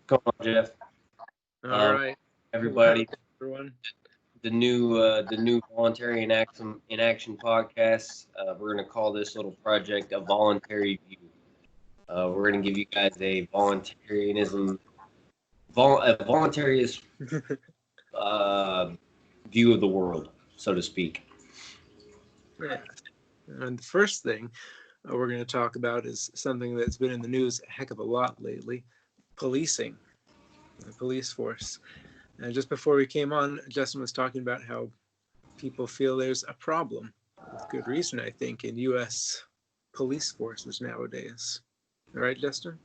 Come on, Jeff. All Um, right. everybody, Everyone. the new voluntary in action podcast. We're gonna call this little project a voluntary view. We're gonna give you guys a voluntarist uh, view of the world, so to speak. Yeah. And the first thing we're going to talk about is something that's been in the news a heck of a lot lately: policing, the police force. And just before we came on, Justin was talking about how people feel there's a problem, with good reason, I think, in U.S. police forces nowadays. All right, Justin?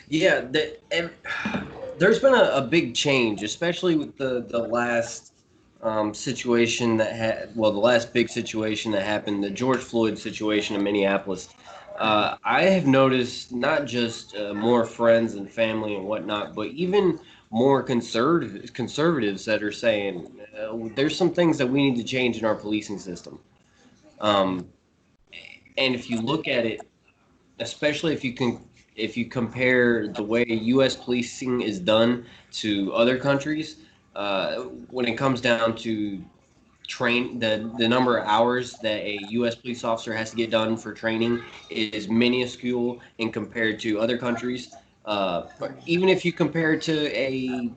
Yeah, there's been a big change, especially with the last situation the last big situation that happened, the George Floyd situation in Minneapolis. I have noticed not just more friends and family and whatnot, but even more conservatives that are saying there's some things that we need to change in our policing system. Um, and if you look at it, especially if you compare the way U.S. policing is done to other countries, when it comes down to the number of hours that a U.S. police officer has to get done for training is minuscule in compared to other countries. But even if you compare it to a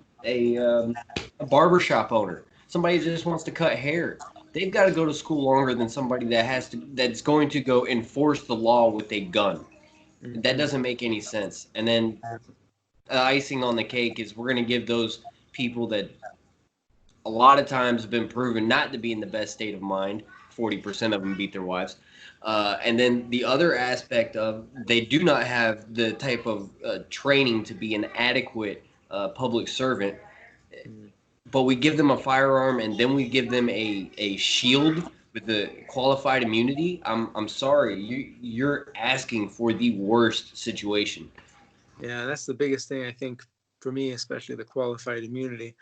barbershop owner, somebody that just wants to cut hair, they've got to go to school longer than somebody that's going to go enforce the law with a gun. That Mm-hmm. doesn't make any sense. And then icing on the cake is we're going to give those people that a lot of times have been proven not to be in the best state of mind. 40% of them beat their wives. And then the other aspect of they do not have the type of training to be an adequate public servant, but we give them a firearm and then we give them a shield with the qualified immunity. I'm sorry, you're asking for the worst situation. Yeah, that's the biggest thing, I think, for me, especially the qualified immunity.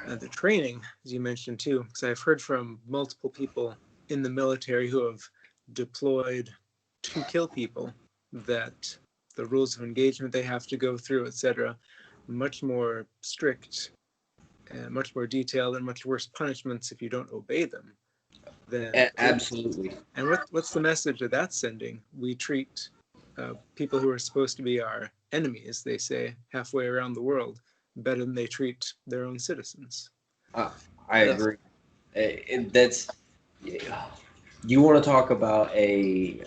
The training, as you mentioned too, because I've heard from multiple people in the military who have deployed to kill people that the rules of engagement they have to go through, etc., much more strict and much more detailed and much worse punishments if you don't obey them than police. Absolutely. And what's the message that that's sending? We treat people who are supposed to be our enemies, they say, halfway around the world, better than they treat their own citizens. I, I That's agree. That's you want to talk about a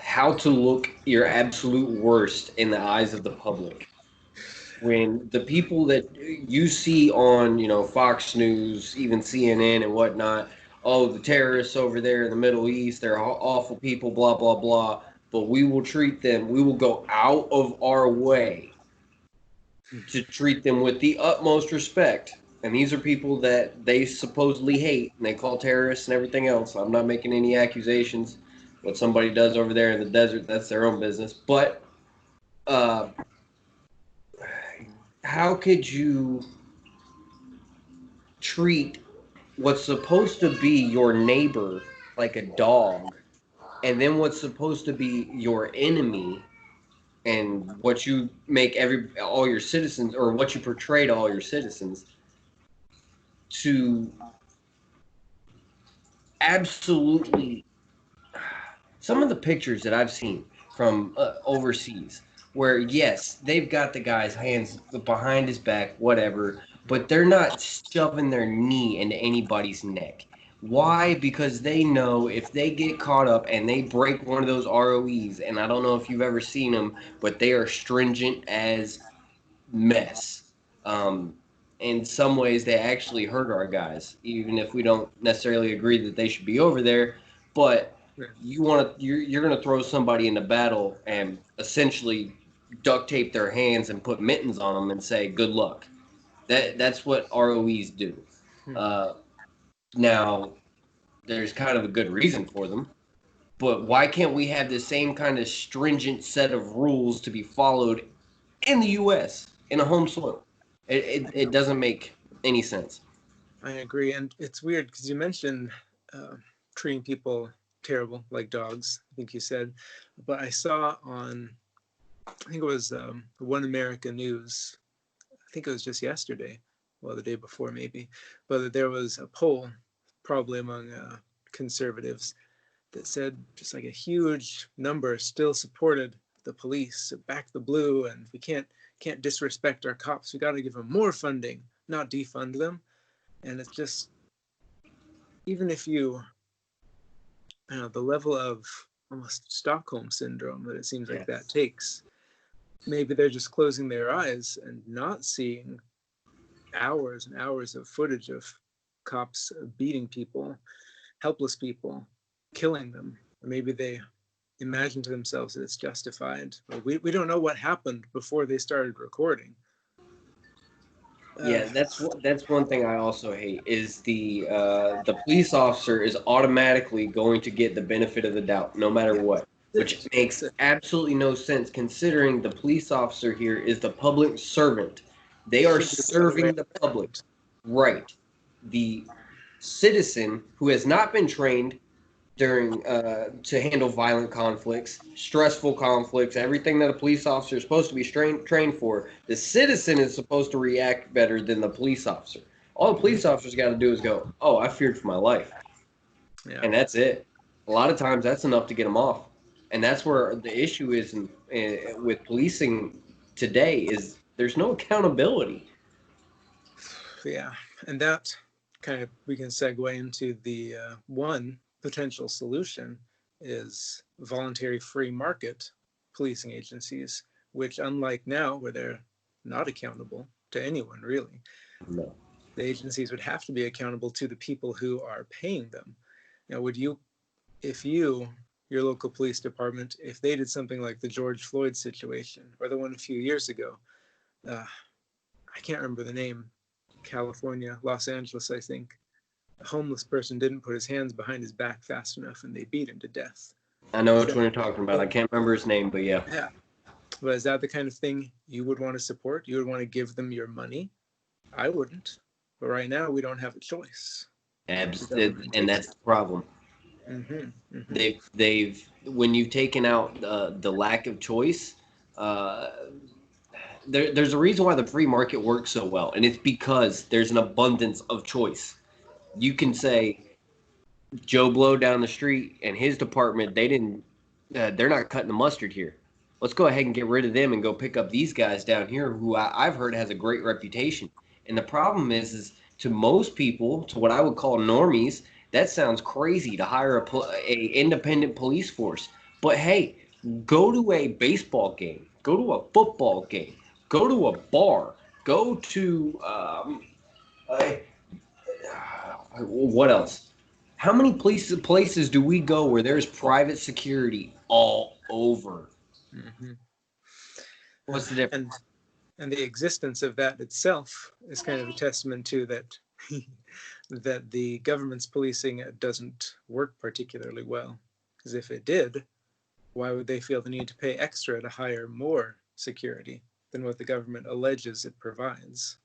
how to look your absolute worst in the eyes of the public when the people that you see on Fox News, even CNN and whatnot, oh, the terrorists over there in the Middle East, they're awful people, blah blah blah, but we will go out of our way to treat them with the utmost respect. And these are people that they supposedly hate and they call terrorists and everything else. I'm not making any accusations. What somebody does over there in the desert, that's their own business. But uh, how could you treat what's supposed to be your neighbor like a dog, and then what's supposed to be your enemy and what you make all your citizens, or what you portray to all your citizens, to absolutely some of the pictures that I've seen from overseas, where yes, they've got the guy's hands behind his back, whatever, but they're not shoving their knee into anybody's neck. Why? Because they know if they get caught up and they break one of those ROEs, and I don't know if you've ever seen them, but they are stringent as mess. Um, in some ways, they actually hurt our guys, even if we don't necessarily agree that they should be over there. But you're going to throw somebody into battle and essentially duct tape their hands and put mittens on them and say good luck. That's what ROEs do. Uh, now, there's kind of a good reason for them, but why can't we have the same kind of stringent set of rules to be followed in the U.S. in a home soil? It doesn't make any sense. I agree, and it's weird because you mentioned uh, treating people terrible like dogs. I think you said, but I saw on I think it was One America News. I think it was just yesterday, well, the day before maybe, but there was a poll, probably among conservatives, that said just like a huge number still supported the police, back the blue, and we can't disrespect our cops. We got to give them more funding, not defund them. And it's just, even if you, the level of almost Stockholm syndrome that it seems like that takes, maybe they're just closing their eyes and not seeing hours and hours of footage of cops beating people, helpless people, killing them. Or maybe they imagine to themselves that it's justified. We don't know what happened before they started recording. Yeah, that's one thing I also hate is the police officer is automatically going to get the benefit of the doubt no matter what, which makes absolutely no sense considering the police officer here is the public servant. They are serving the public, right? The citizen who has not been trained during to handle violent conflicts, stressful conflicts, everything that a police officer is supposed to be trained for. The citizen is supposed to react better than the police officer. All the police officers got to do is go, "Oh, I feared for my life," and that's it. A lot of times, that's enough to get them off, and that's where the issue is with policing today. Is there's no accountability. Yeah, and that kind of, we can segue into the one potential solution is voluntary free market policing agencies, which, unlike now where they're not accountable to anyone really, No. the agencies would have to be accountable to the people who are paying them. Now, would you, if you, your local police department, if they did something like the George Floyd situation or the one a few years ago, I can't remember the name, California, Los Angeles, I think, a homeless person didn't put his hands behind his back fast enough and they beat him to death. I know which one you're talking about. I can't remember his name, but yeah. Yeah. But is that the kind of thing you would want to support? You would want to give them your money? I wouldn't. But right now, we don't have a choice. And that's the problem. Mm-hmm, mm-hmm. They've when you've taken out the lack of choice, there's a reason why the free market works so well, and it's because there's an abundance of choice. You can say Joe Blow down the street and his department, they're not cutting the mustard here. Let's go ahead and get rid of them and go pick up these guys down here who I've heard has a great reputation. And the problem is to most people, to what I would call normies, that sounds crazy to hire a independent police force. But hey, go to a baseball game, go to a football game, go to a bar, go to what else? How many places do we go where there's private security all over? Mm-hmm. What's the difference? And the existence of that itself is kind of a testament to that that the government's policing doesn't work particularly well. Because if it did, why would they feel the need to pay extra to hire more security than what the government alleges it provides?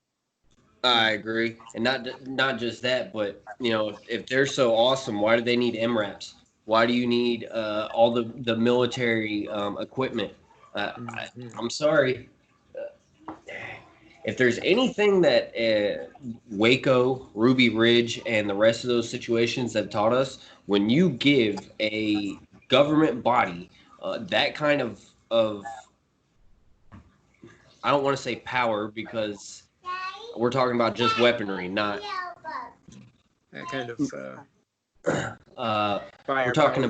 I agree, and not just that, but if they're so awesome, why do they need MRAPs? Why do you need all the military equipment? I'm sorry. If there's anything that Waco, Ruby Ridge, and the rest of those situations have taught us, when you give a government body that kind of I don't want to say power because we're talking about just weaponry, not that kind of we're talking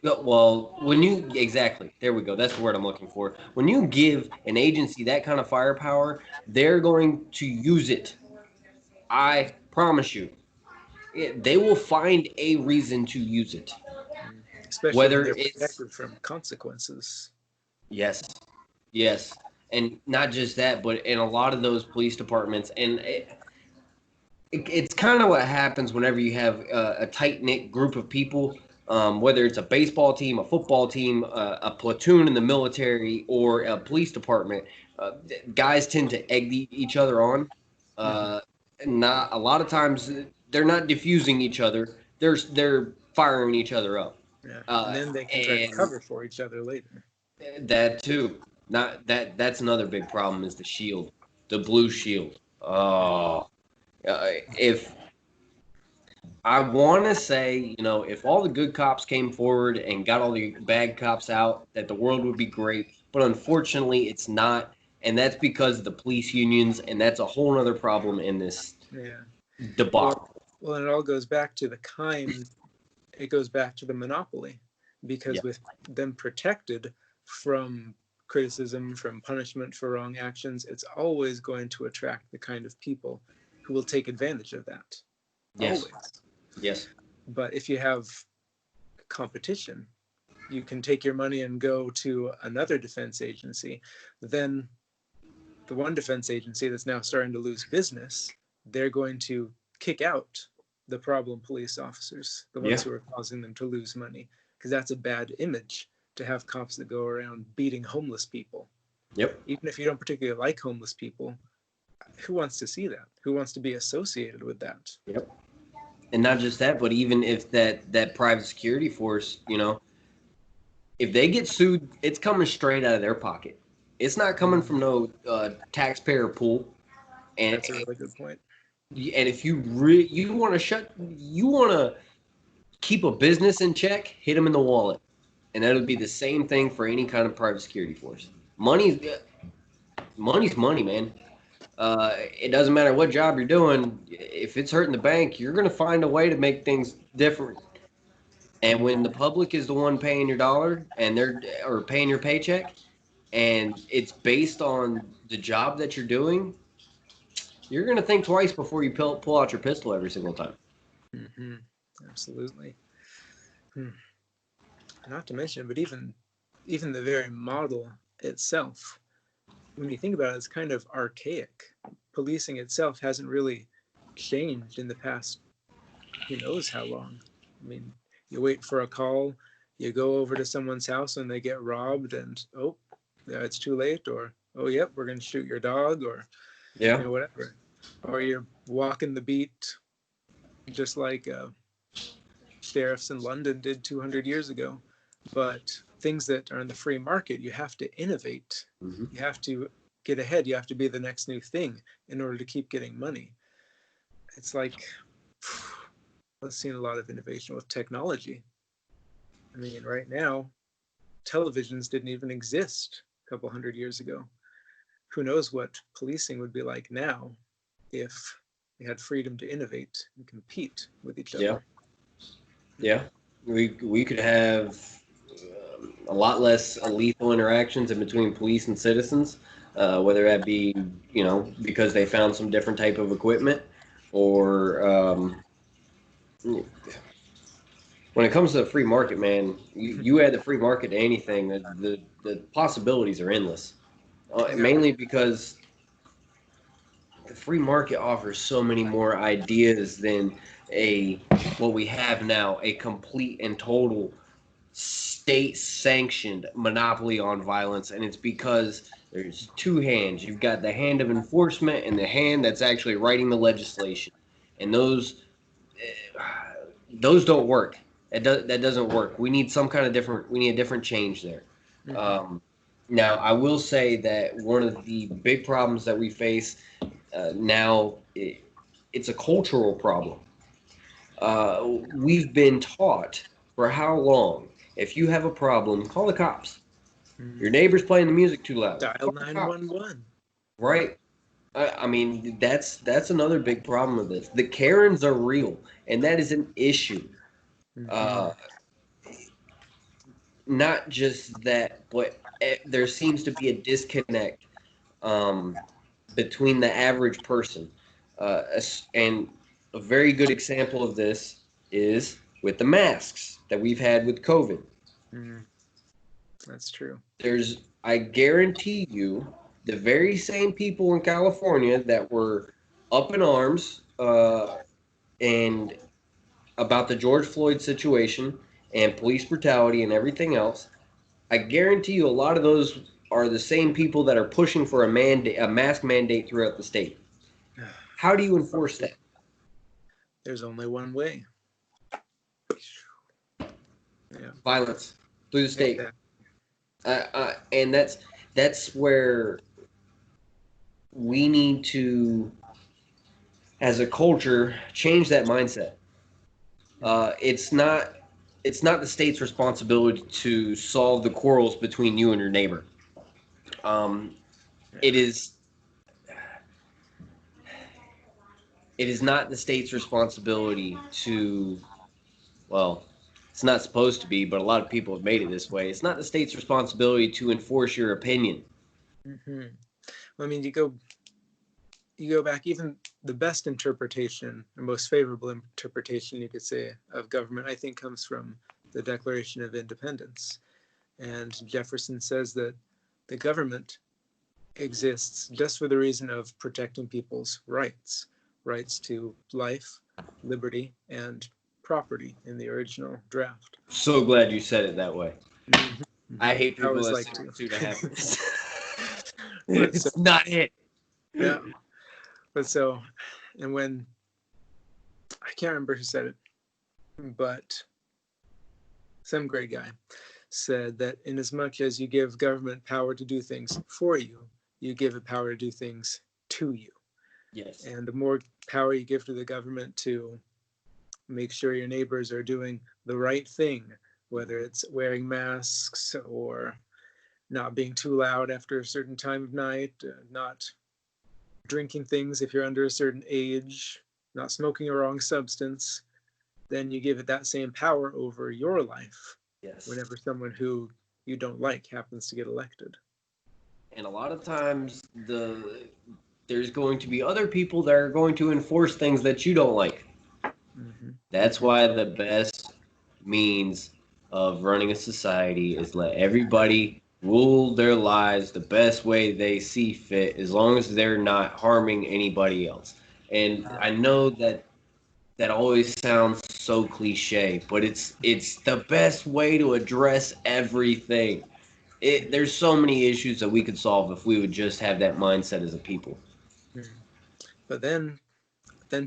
about, well, when you exactly, there we go, that's the word I'm looking for. When you give an agency that kind of firepower, they're going to use it. I promise you, they will find a reason to use it, especially whether when they're it's protected from consequences. Yes, and not just that, but in a lot of those police departments, and it's kind of what happens whenever you have a tight knit group of people, whether it's a baseball team, a football team, a platoon in the military, or a police department. Guys tend to egg each other on. Not a lot of times they're not diffusing each other. They're firing each other up. Yeah, and then they can try to cover for each other later. That too. Not that. That's another big problem is the shield, the blue shield. Oh, if I want to say, if all the good cops came forward and got all the bad cops out, that the world would be great. But unfortunately, it's not, and that's because of the police unions, and that's a whole other problem in this Yeah. debacle. Well, and it all goes back to it goes back to the monopoly, Yeah. because with them protected from criticism, from punishment for wrong actions, it's always going to attract the kind of people who will take advantage of that. Yes. Always. Yes. But if you have competition, you can take your money and go to another defense agency. Then the one defense agency that's now starting to lose business, they're going to kick out the problem police officers, the Yeah. ones who are causing them to lose money, because that's a bad image to have cops that go around beating homeless people. Yep. Even if you don't particularly like homeless people, who wants to see that? Who wants to be associated with that? Yep. And not just that, but even if that private security force, if they get sued, it's coming straight out of their pocket. It's not coming from no taxpayer pool. And That's a really good point. if you want to keep a business in check, hit them in the wallet, and that would be the same thing for any kind of private security force. Money's money, man. It doesn't matter what job you're doing. If it's hurting the bank, you're gonna find a way to make things different. And when the public is the one paying your dollar and they're or paying your paycheck, and it's based on the job that you're doing, you're gonna think twice before you pull out your pistol every single time. Mm-hmm. Absolutely. Hmm. Not to mention, but even the very model itself, when you think about it, it's kind of archaic. Policing itself hasn't really changed in the past who knows how long. I mean, you wait for a call, you go over to someone's house and they get robbed, and oh, yeah, it's too late, or oh, yep, we're going to shoot your dog, or Yeah. whatever. Or you're walking the beat just like sheriffs in London did 200 years ago. But things that are in the free market, you have to innovate. Mm-hmm. You have to get ahead. You have to be the next new thing in order to keep getting money. It's like, I've seen a lot of innovation with technology. I mean, right now, televisions didn't even exist a couple hundred years ago. Who knows what policing would be like now if we had freedom to innovate and compete with each Yeah. other. Yeah. We could have a lot less lethal interactions in between police and citizens, whether that be because they found some different type of equipment, or when it comes to the free market, man, you add the free market to anything, the possibilities are endless. Yeah. Mainly because the free market offers so many more ideas than a what we have now, a complete and total state sanctioned monopoly on violence. And it's because there's two hands. You've got the hand of enforcement and the hand that's actually writing the legislation, and those don't work. That doesn't work. We need some kind of different. We need a different change there. Mm-hmm. Um, Now, I will say that one of the big problems that we face now, it's a cultural problem. We've been taught for how long? If you have a problem, call the cops. Your Mm-hmm. neighbor's playing the music too loud, Dial call the cops. 911. Right? I mean, that's another big problem with this. The Karens are real, and that is an issue. Mm-hmm. Uh, Not just that, but there seems to be a disconnect um, between the average person. And a very good example of this is with the masks that we've had with COVID. Mm-hmm. That's true. I guarantee you, the very same people in California that were up in arms and about the George Floyd situation and police brutality and everything else, I guarantee you a lot of those are the same people that are pushing for a mask mandate throughout the state. How do you enforce that? There's only one way. Yeah. Violence through the state. Exactly. And that's where we need to, as a culture, change that mindset. It's not the state's responsibility to solve the quarrels between you and your neighbor. Um, Yeah. it is it is not the state's responsibility to, well, it's not supposed to be, but a lot of people have made it this way. It's not the state's responsibility to enforce your opinion. Hmm. I mean, you go back, even the best interpretation, or most favorable interpretation, you could say, of government, I think, comes from the Declaration of Independence. And Jefferson says that the government exists just for the reason of protecting people's rights to life, liberty, and property in the original draft. So glad you said it that way. Mm-hmm. I Mm-hmm. hate I people always that like say to. pursuit of happiness. But so, It's not it. yeah. But so, and when, I can't remember who said it, but some great guy said that in as much as you give government power to do things for you, you give it power to do things to you. Yes. And the more power you give to the government to make sure your neighbors are doing the right thing, whether it's wearing masks or not being too loud after a certain time of night, not drinking things if you're under a certain age, not smoking a wrong substance, then you give it that same power over your life Yes. whenever someone who you don't like happens to get elected. And a lot of times there's going to be other people that are going to enforce things that you don't like. Mm-hmm. That's Mm-hmm. why the best means of running a society is let everybody rule their lives the best way they see fit, as long as they're not harming anybody else. And I know that always sounds so cliche, but it's the best way to address everything. There's so many issues that we could solve if we would just have that mindset as a people. Mm-hmm. But then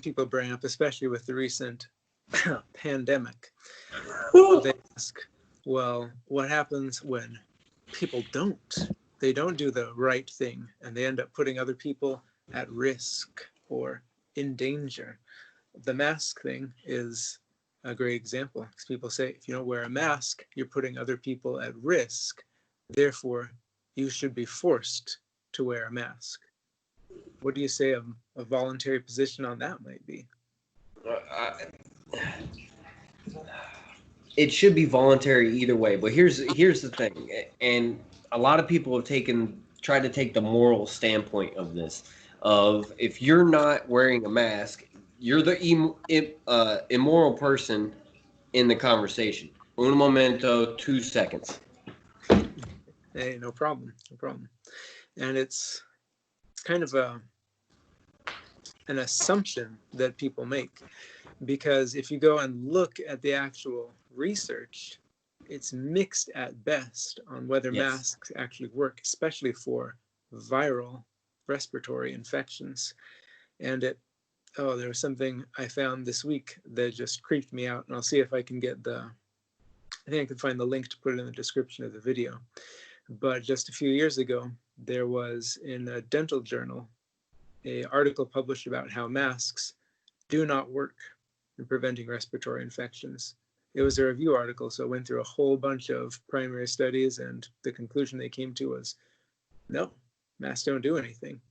people bring up, especially with the recent pandemic, they ask, well, what happens when people don't? They don't do the right thing and they end up putting other people at risk or in danger. The mask thing is a great example because people say if you don't wear a mask, you're putting other people at risk. Therefore, you should be forced to wear a mask. What do you say a voluntary position on that might be? It should be voluntary either way, but here's the thing, and a lot of people have tried to take the moral standpoint of this, of if you're not wearing a mask, you're the immoral person in the conversation. Un momento, 2 seconds. Hey, no problem, no problem. And it's kind of an assumption that people make because if you go and look at the actual research, it's mixed at best on whether Yes. masks actually work, especially for viral respiratory infections. And there was something I found this week that just creeped me out, and I'll see if I can I think I can find the link to put it in the description of the video. But just a few years ago, there was in a dental journal a article published about how masks do not work in preventing respiratory infections. It was a review article, so it went through a whole bunch of primary studies, and the conclusion they came to was no, masks don't do anything.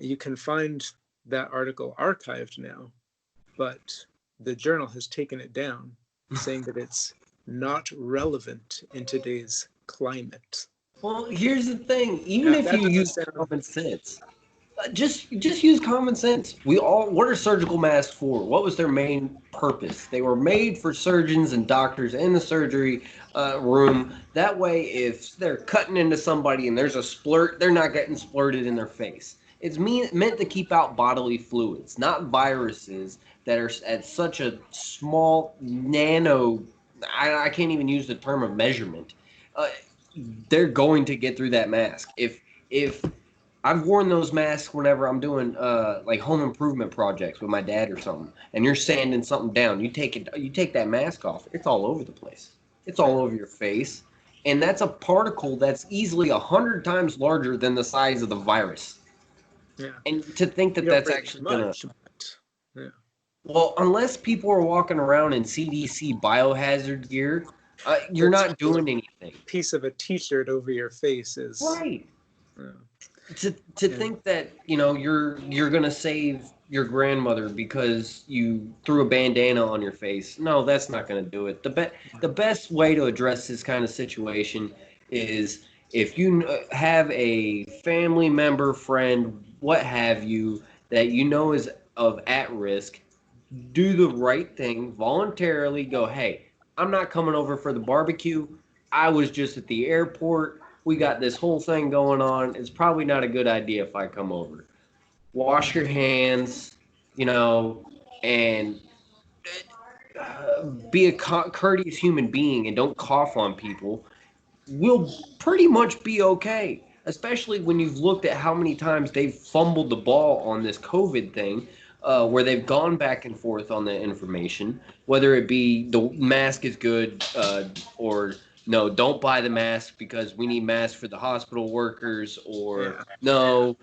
You can find that article archived now, but the journal has taken it down, saying that it's not relevant in today's climate. Well, here's the thing. Even Now, if that you doesn't use sound. common sense, just use common sense. What are surgical masks for? What was their main purpose? They were made for surgeons and doctors in the surgery room. That way, if they're cutting into somebody and there's a splurt, they're not getting splurted in their face. It's meant to keep out bodily fluids, not viruses that are at such a small nano. I can't even use the term of measurement. Uh, they're going to get through that mask. If I've worn those masks whenever I'm doing like home improvement projects with my dad or something, and you're sanding something down. You take that mask off. It's all over the place. It's all over your face. and that's a particle that's easily 100 times larger than the size of the virus. Yeah. And to think that You don't that's really actually gonna, much, but yeah. well, unless people are walking around in CDC biohazard gear, you're But not still, doing a anything. piece of a T-shirt over your face is, Right. uh, To and think that, you're gonna save your grandmother because you threw a bandana on your face. No, that's not gonna do it. The best way to address this kind of situation is if you have a family member, friend, what have you, that you know is of at risk, do the right thing, voluntarily go, hey, I'm not coming over for the barbecue. I was just at the airport. We got this whole thing going on. It's probably not a good idea if I come over. Wash your hands, and be a courteous human being and don't cough on people. We'll pretty much be okay. Especially when you've looked at how many times they've fumbled the ball on this COVID thing, where they've gone back and forth on the information, whether it be the mask is good, or no, don't buy the mask because we need masks for the hospital workers, or yeah, no,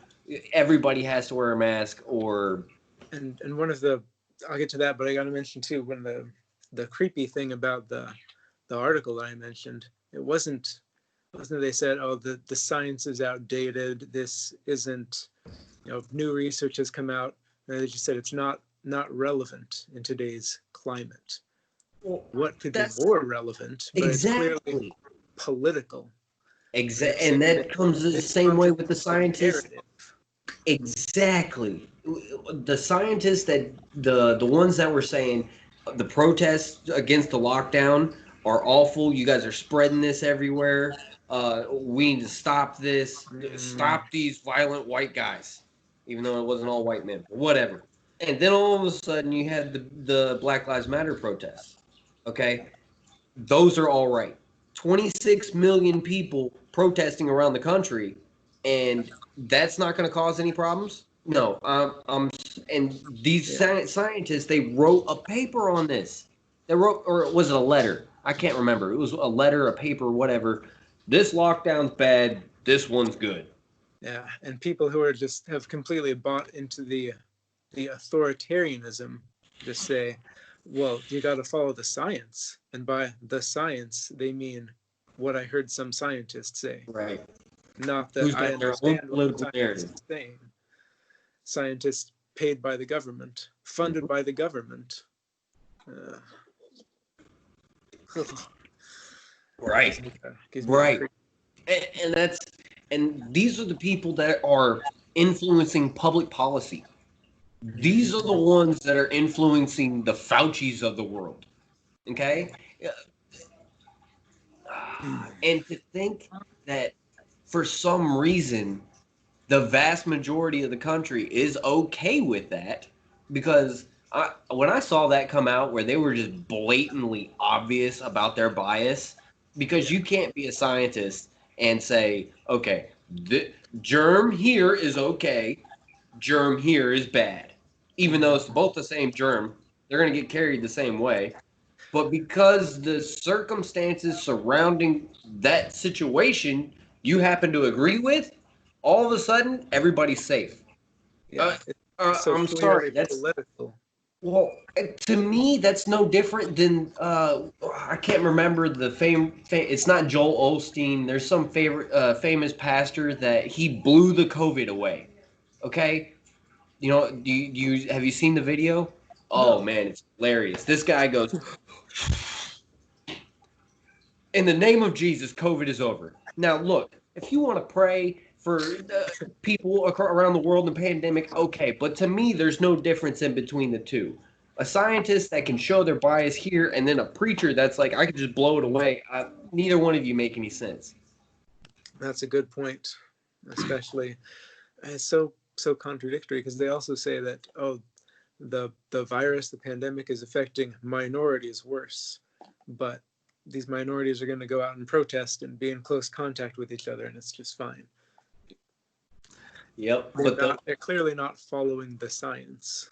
everybody has to wear a mask, or and one of the, I'll get to that, but I got to mention too, when the creepy thing about the article that I mentioned, it wasn't they said, oh, the science is outdated, this isn't, new research has come out, and they just said it's not relevant in today's climate. well, What could be that's more relevant? But it's clearly exactly. political. And they're saying And they, that comes the they same way with the contradict the scientists. narrative. Exactly. The scientists that the ones that were saying the protests against the lockdown are awful. You guys are spreading this everywhere. We need to stop this. Mm, Stop these violent white guys, even though it wasn't all white men. Whatever. And then all of a sudden you had the Black Lives Matter protests. Okay, those are all right. 26 million people protesting around the country, and that's not going to cause any problems. No, and these yeah. scientists, they wrote a paper on this. They wrote, or was it a letter? I can't remember. It was a letter, a paper, whatever. This lockdown's bad. This one's good. Yeah. And people who are just have completely bought into the authoritarianism just say, well, you got to follow the science. And by the science, they mean what I heard some scientists say, Right. not that Who's I got their own understand what the political scientist narrative? is saying. Scientists paid by the government, funded by the government. Uh, Right. gives me the Right. creep. And these are the people that are influencing public policy. These are the ones that are influencing the Faucis of the world. Okay? And to think that for some reason, the vast majority of the country is okay with that, because when I saw that come out where they were just blatantly obvious about their bias, because Yeah, you can't be a scientist and say, okay, the germ here is okay, germ here is bad. Even though it's both the same germ, they're going to get carried the same way. But because the circumstances surrounding that situation you happen to agree with, all of a sudden everybody's safe. Uh, yeah. It's so I'm sorry. clearly That's political. well, to me, that's no different than I can't remember the it's not Joel Osteen. There's some favorite famous pastor that he blew the COVID away. Okay, have you seen the video? Oh No. man, it's hilarious. This guy goes, in the name of Jesus, COVID is over. Now, look, if you want to pray for people around the world in the pandemic, okay. But to me, there's no difference in between the two. A scientist that can show their bias here, and then a preacher that's like, I could just blow it away. Neither one of you make any sense. That's a good point, especially it's so contradictory because they also say that, oh, the virus, the pandemic is affecting minorities worse, but these minorities are going to go out and protest and be in close contact with each other, and it's just fine. Yep, but They're clearly not following the science.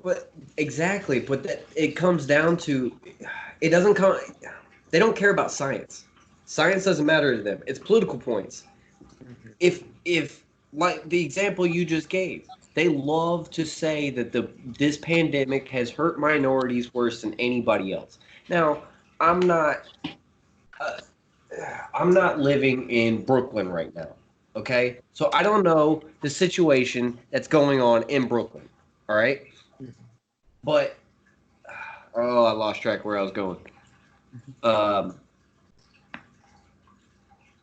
but exactly, but that it comes down to it doesn't come. They don't care about science. Science doesn't matter to them. It's political points. Mhm. If like the example you just gave, they love to say that this pandemic has hurt minorities worse than anybody else. Now, I'm not uh, I'm not living in Brooklyn right now. Okay? So I don't know the situation that's going on in Brooklyn. All right? Mhm. But oh, I lost track where I was going. Mhm. Um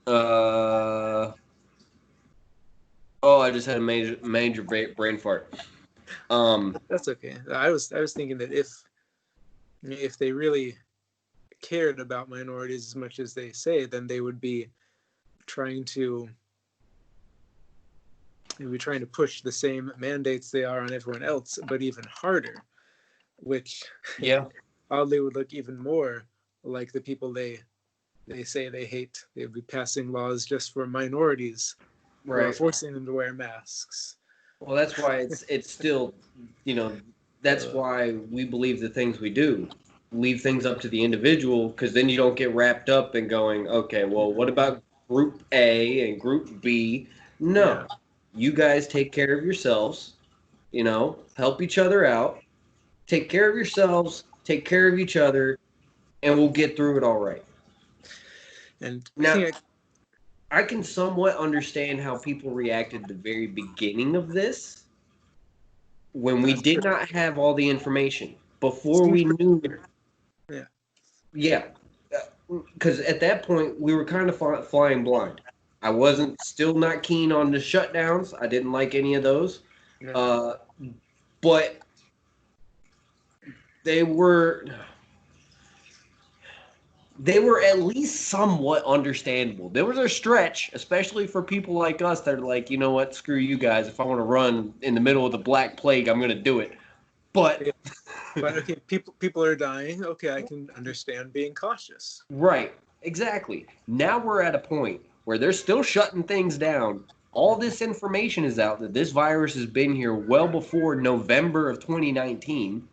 uh oh, I just had a major brain fart. Um That's okay. I was thinking that if they really cared about minorities as much as they say, then trying to they'd be trying to push the same mandates they are on everyone else, but even harder, which yeah, oddly would look even more like the people they say they hate. They'd be passing laws just for minorities or right. forcing them to wear masks. Well, that's why it's still, you know, that's Uh, why we believe the things we do. Leave things up to the individual because then you don't get wrapped up in going, okay, well, what about group A and group B? yeah, No. You guys take care of yourselves, help each other out, take care of yourselves, take care of each other, and we'll get through it all right. and I Now, think I can somewhat understand how people reacted at the very beginning of this when we that's did true. not have all the information before Seems we pretty knew. clear. Yeah, Yeah, because at that point we were kind of flying blind. I wasn't still not keen on the shutdowns. I didn't like any of those, yeah, uh, but they were they were at least somewhat understandable. There was a stretch, especially for people like us that are like, you know what, screw you guys. If I want to run in the middle of the Black Plague, I'm going to do it. But yeah. But okay, people are dying. Okay, I can understand being cautious. right, exactly. Now we're at a point where they're still shutting things down. All Mhm. this information is out that this virus has been here well before November of 2019.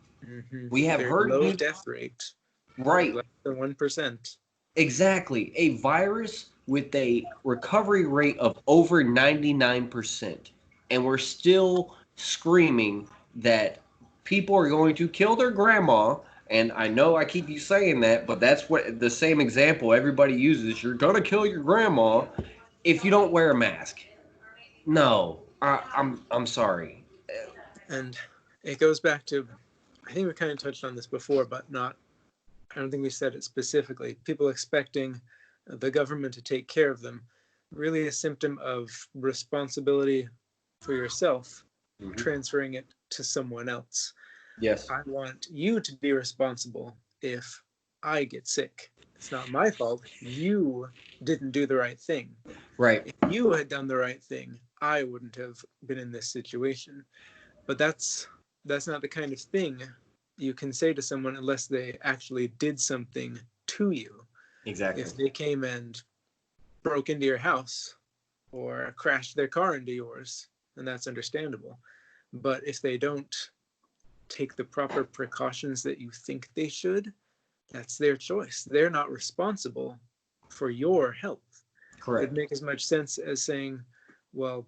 We have Very herd low immunity. death rate, like Right, less than 1%. exactly. A virus with a recovery rate of over 99%. And we're still screaming that people are going to kill their grandma. And I know I keep you saying that, but that's what the same example everybody uses. You're going to kill your grandma if you don't wear a mask. No, I'm sorry. And it goes back to, I think we kind of touched on this before, but not, I don't think we said it specifically. People expecting the government to take care of them, really a symptom of responsibility for yourself, Mhm. transferring it to someone else. Yes. I want you to be responsible if I get sick. It's not my fault. You didn't do the right thing. Right. If you had done the right thing, I wouldn't have been in this situation. But that's not the kind of thing you can say to someone unless they actually did something to you. Exactly. If they came and broke into your house or crashed their car into yours, then that's understandable. But if they don't take the proper precautions that you think they should, that's their choice. They're not responsible for your health. It'd Correct. make as much sense as saying, well,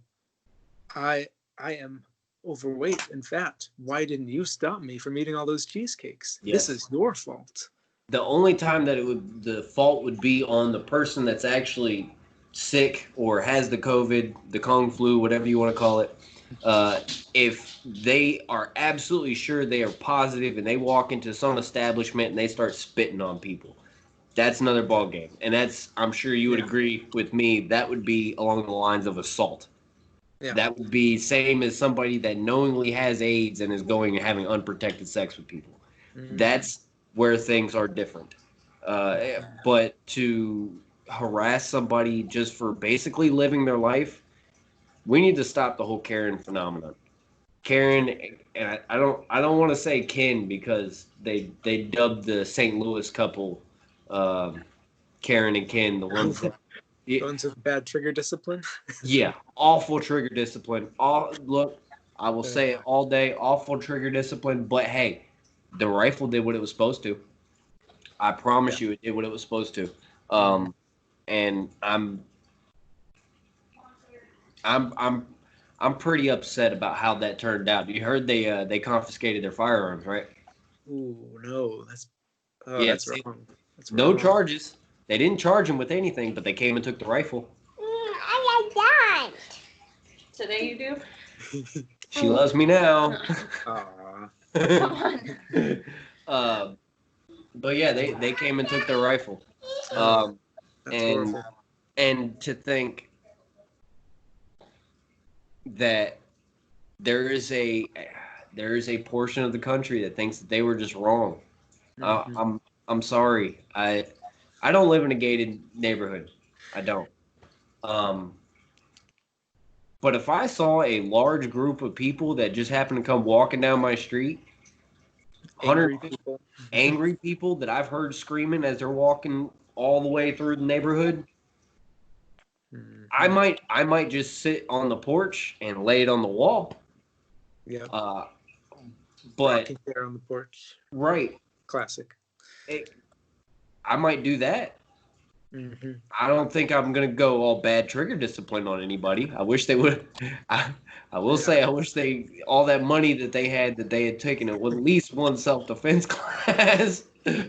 I I am overweight and fat. Why didn't you stop me from eating all those cheesecakes? This Yes. is your fault. The only time that the fault would be on the person that's actually sick or has the COVID, the Kung flu, whatever you want to call it. Uh, if they are absolutely sure they are positive and they walk into some establishment and they start spitting on people, that's another ball game. And that's, I'm sure you would Yeah. agree with me, that would be along the lines of assault. Yeah. That would be same as somebody that knowingly has AIDS and is going and having unprotected sex with people. Mm-hmm. That's where things are different. But to harass somebody just for basically living their life, we need to stop the whole Karen phenomenon. Karen, and I don't want to say Ken because they dubbed the St. Louis couple um, Karen and Ken, the ones that The ones with bad trigger discipline. yeah, awful trigger discipline. All look, I will say it all day, awful trigger discipline. But hey, the rifle did what it was supposed to. I Yeah. promise you, it did what it was supposed to. Mm-hmm. Um, and I'm I'm I'm pretty upset about how that turned out. You heard they confiscated their firearms, right? Ooh, no, that's Yes. wrong. That's No wrong. charges. They didn't charge him with anything, but they came and took the rifle. I like that. Today you do? She loves me now. Aw, Come on. uh, but yeah, they came and took their rifle. oh, Um, that's and horrible. and to think that there is a there is a portion of the country that thinks that they were just wrong. Mhm. I'm sorry. I don't live in a gated neighborhood. I don't. Um, but if I saw a large group of people that just happened to come walking down my street, hundred Angry people. angry people that I've heard screaming as they're walking all the way through the neighborhood, Mhm. I might just sit on the porch and lay it on the wall. Yep. Uh, but Rocking chair on the porch. right, Classic. it, I might do that. Hmm. I don't think I'm gonna go all bad trigger discipline on anybody. I wish they would. I, I will say I wish they all that money that they had taken it with at least one self defense class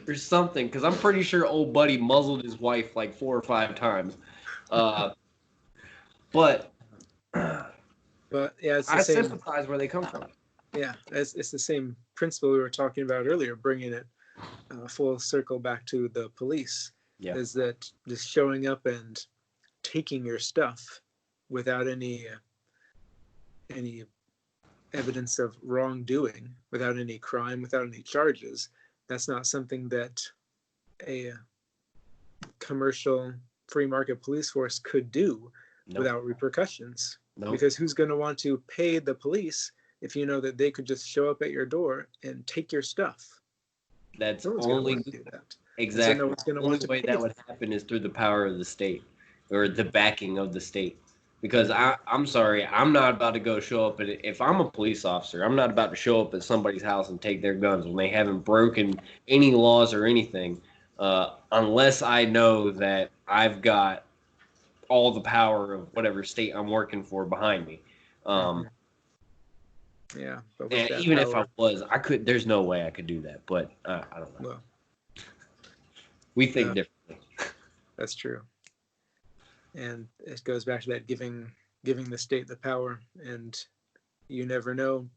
or something. Because I'm pretty sure old buddy muzzled his wife like 4 or 5 times. Uh, but But yeah, it's the I same. sympathize where they come from. Yeah, it's the same principle we were talking about earlier, bringing it full circle back to the police. Yeah, Is that just showing up and taking your stuff without any evidence of wrongdoing, without any crime, without any charges? That's not something that a commercial free market police force could do no, without repercussions. no, Because who's going to want to pay the police if you know that they could just show up at your door and take your stuff? that's No one's going to only want to do that. And so no exactly one's going the to only want to way pay that them. would happen is through the power of the state or the backing of the state. Because I'm sorry, I'm not about to go show up at if I'm a police officer, I'm not about to show up at somebody's house and take their guns when they haven't broken any laws or anything, unless I know that I've got all the power of whatever state I'm working for behind me. Um, Mhm. Yeah, but with and that even if I power, was, I could. There's no way I could do that. But I don't know. well, We think uh, differently. that's true. And it goes back to that giving the state the power. And you never know.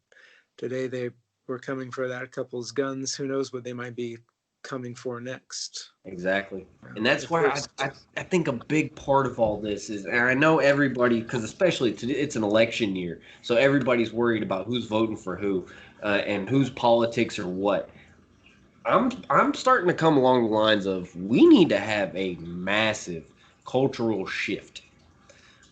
Today they were coming for that couple's guns. Who knows what they might be coming for next? Exactly. And that's If why first, I think a big part of all this is, and I know everybody, because especially today, it's an election year, so everybody's worried about who's voting for who and whose politics or what. I'm starting to come along the lines of we need to have a massive cultural shift.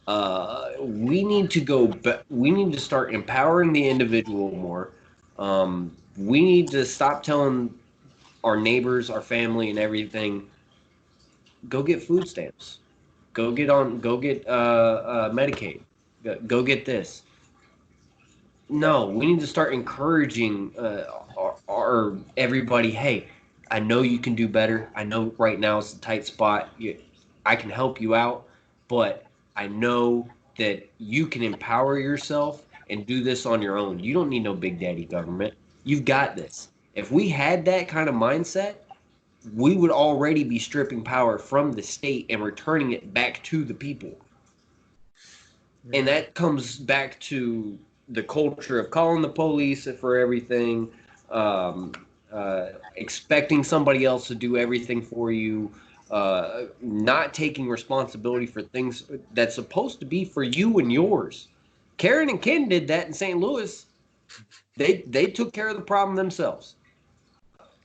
We need to we need to start empowering the individual more. We need to stop telling our neighbors, our family, and everything, go get food stamps. Go get Medicaid. Go get this. No, we need to start encouraging our everybody. Hey, I know you can do better. I know right now it's a tight spot. I can help you out, but I know that you can empower yourself and do this on your own. You don't need no big daddy government. You've got this. If we had that kind of mindset, we would already be stripping power from the state and returning it back to the people. And yeah, that comes back to the culture of calling the police for everything, um, expecting somebody else to do everything for you, not taking responsibility for things that's supposed to be for you and yours. Karen and Ken did that in St. Louis. They took care of the problem themselves,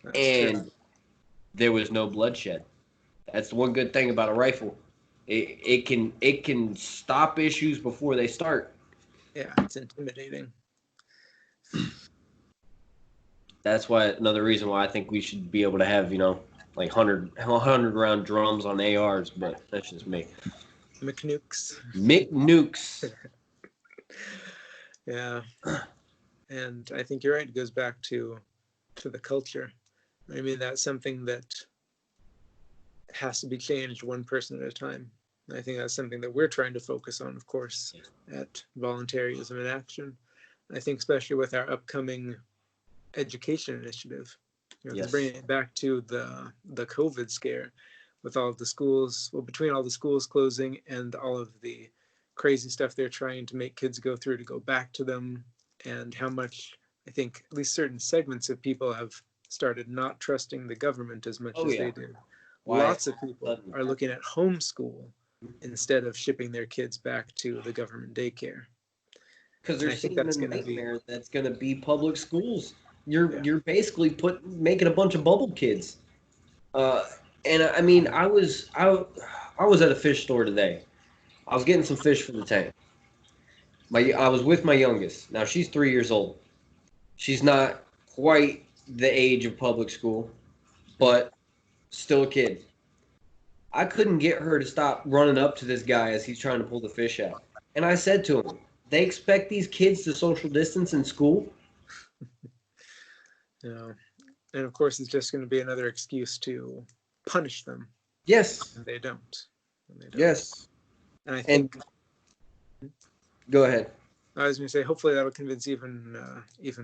that's true. and there was no bloodshed. That's the one good thing about a rifle. It can stop issues before they start. Yeah, it's intimidating. That's why another reason why I think we should be able to have like 100 round drums on ARs, but that's just me. McNukes. Mick Nukes. Yeah, and I think you're right. It goes back to the culture. I mean, that's something that has to be changed one person at a time. And I think that's something that we're trying to focus on, of course, at Voluntarism in Action. I think especially with our upcoming education initiative, to bring it back to the COVID scare, with all of the schools, well, between all the schools closing and all of the crazy stuff they're trying to make kids go through to go back to them, and how much I think at least certain segments of people have started not trusting the government as much as they do. Lots of people are looking at homeschool instead of shipping their kids back to the government daycare. Because they're seeing a nightmare that's going to be public schools. You're basically making a bunch of bubble kids. And I mean, I was at a fish store today. I was getting some fish for the tank. I was with my youngest. Now she's 3 years old. She's not quite the age of public school, but still a kid. I couldn't get her to stop running up to this guy as he's trying to pull the fish out. And I said to him, they expect these kids to social distance in school? And of course, it's just going to be another excuse to punish them. Yes. And they don't. Yes. And I think... Go ahead. I was going to say, hopefully that'll convince even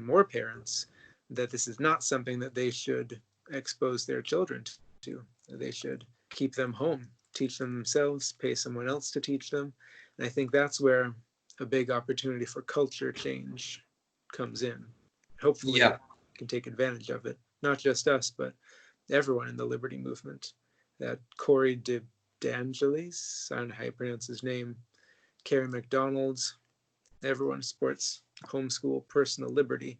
more parents that this is not something that they should expose their children to. They should keep them home, teach them themselves, pay someone else to teach them. And I think that's where a big opportunity for culture change comes in. Hopefully we can take advantage of it. Not just us, but everyone in the liberty movement. That Corey DeAngelis, I don't know how you pronounce his name, Carrie McDonald's, everyone supports homeschool personal liberty.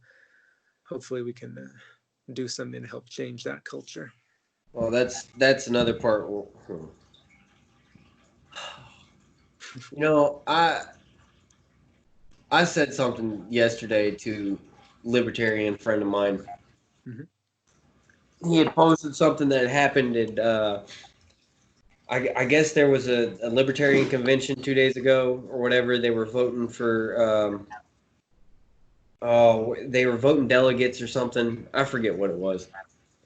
Hopefully we can do something to help change that culture. Well, that's another part. I said something yesterday to a libertarian friend of mine. He had posted something that happened at I guess there was a libertarian convention 2 days ago or whatever. They were voting for they were voting delegates or something. I forget what it was.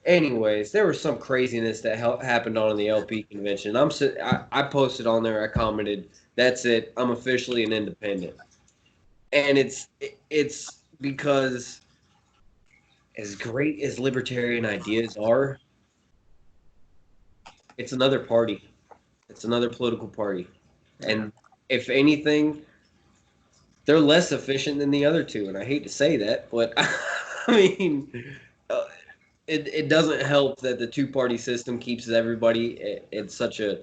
Anyways, there was some craziness that happened on the LP convention. I posted on there. I commented, "That's it. I'm officially an independent." And it's because as great as libertarian ideas are, it's another party. It's another political party. And if anything, they're less efficient than the other two. And I hate to say that, but I mean, it doesn't help that the two-party system keeps everybody in such a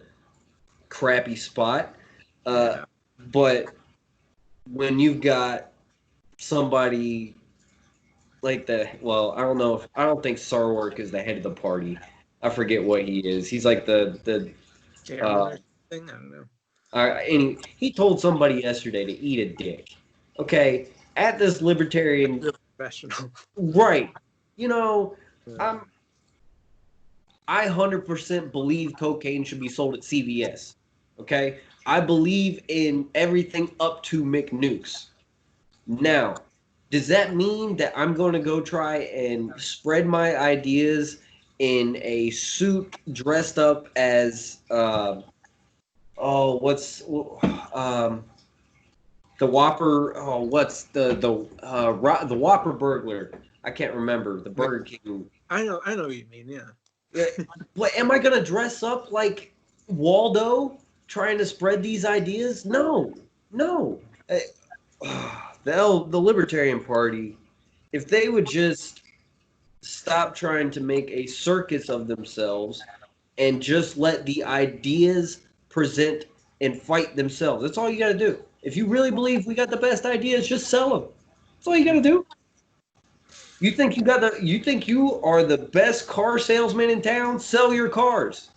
crappy spot. But when you've got somebody like I don't think Sarwark is the head of the party. I forget what he is. He's like the thing. I don't know. And he told somebody yesterday to eat a dick. Okay, at this libertarian professional, right? I 100% believe cocaine should be sold at CVS. Okay, I believe in everything up to McNukes. Now, does that mean that I'm going to go try and spread my ideas in a suit dressed up as the Whopper? Oh, what's the Whopper burglar? I can't remember the Burger King. I know what you mean. Yeah. But am I going to dress up like Waldo trying to spread these ideas? No. The Libertarian Party, if they would just stop trying to make a circus of themselves and just let the ideas present and fight themselves. That's all you got to do. If you really believe we got the best ideas, just sell them. That's all you got to do. You think you are the best car salesman in town? Sell your cars.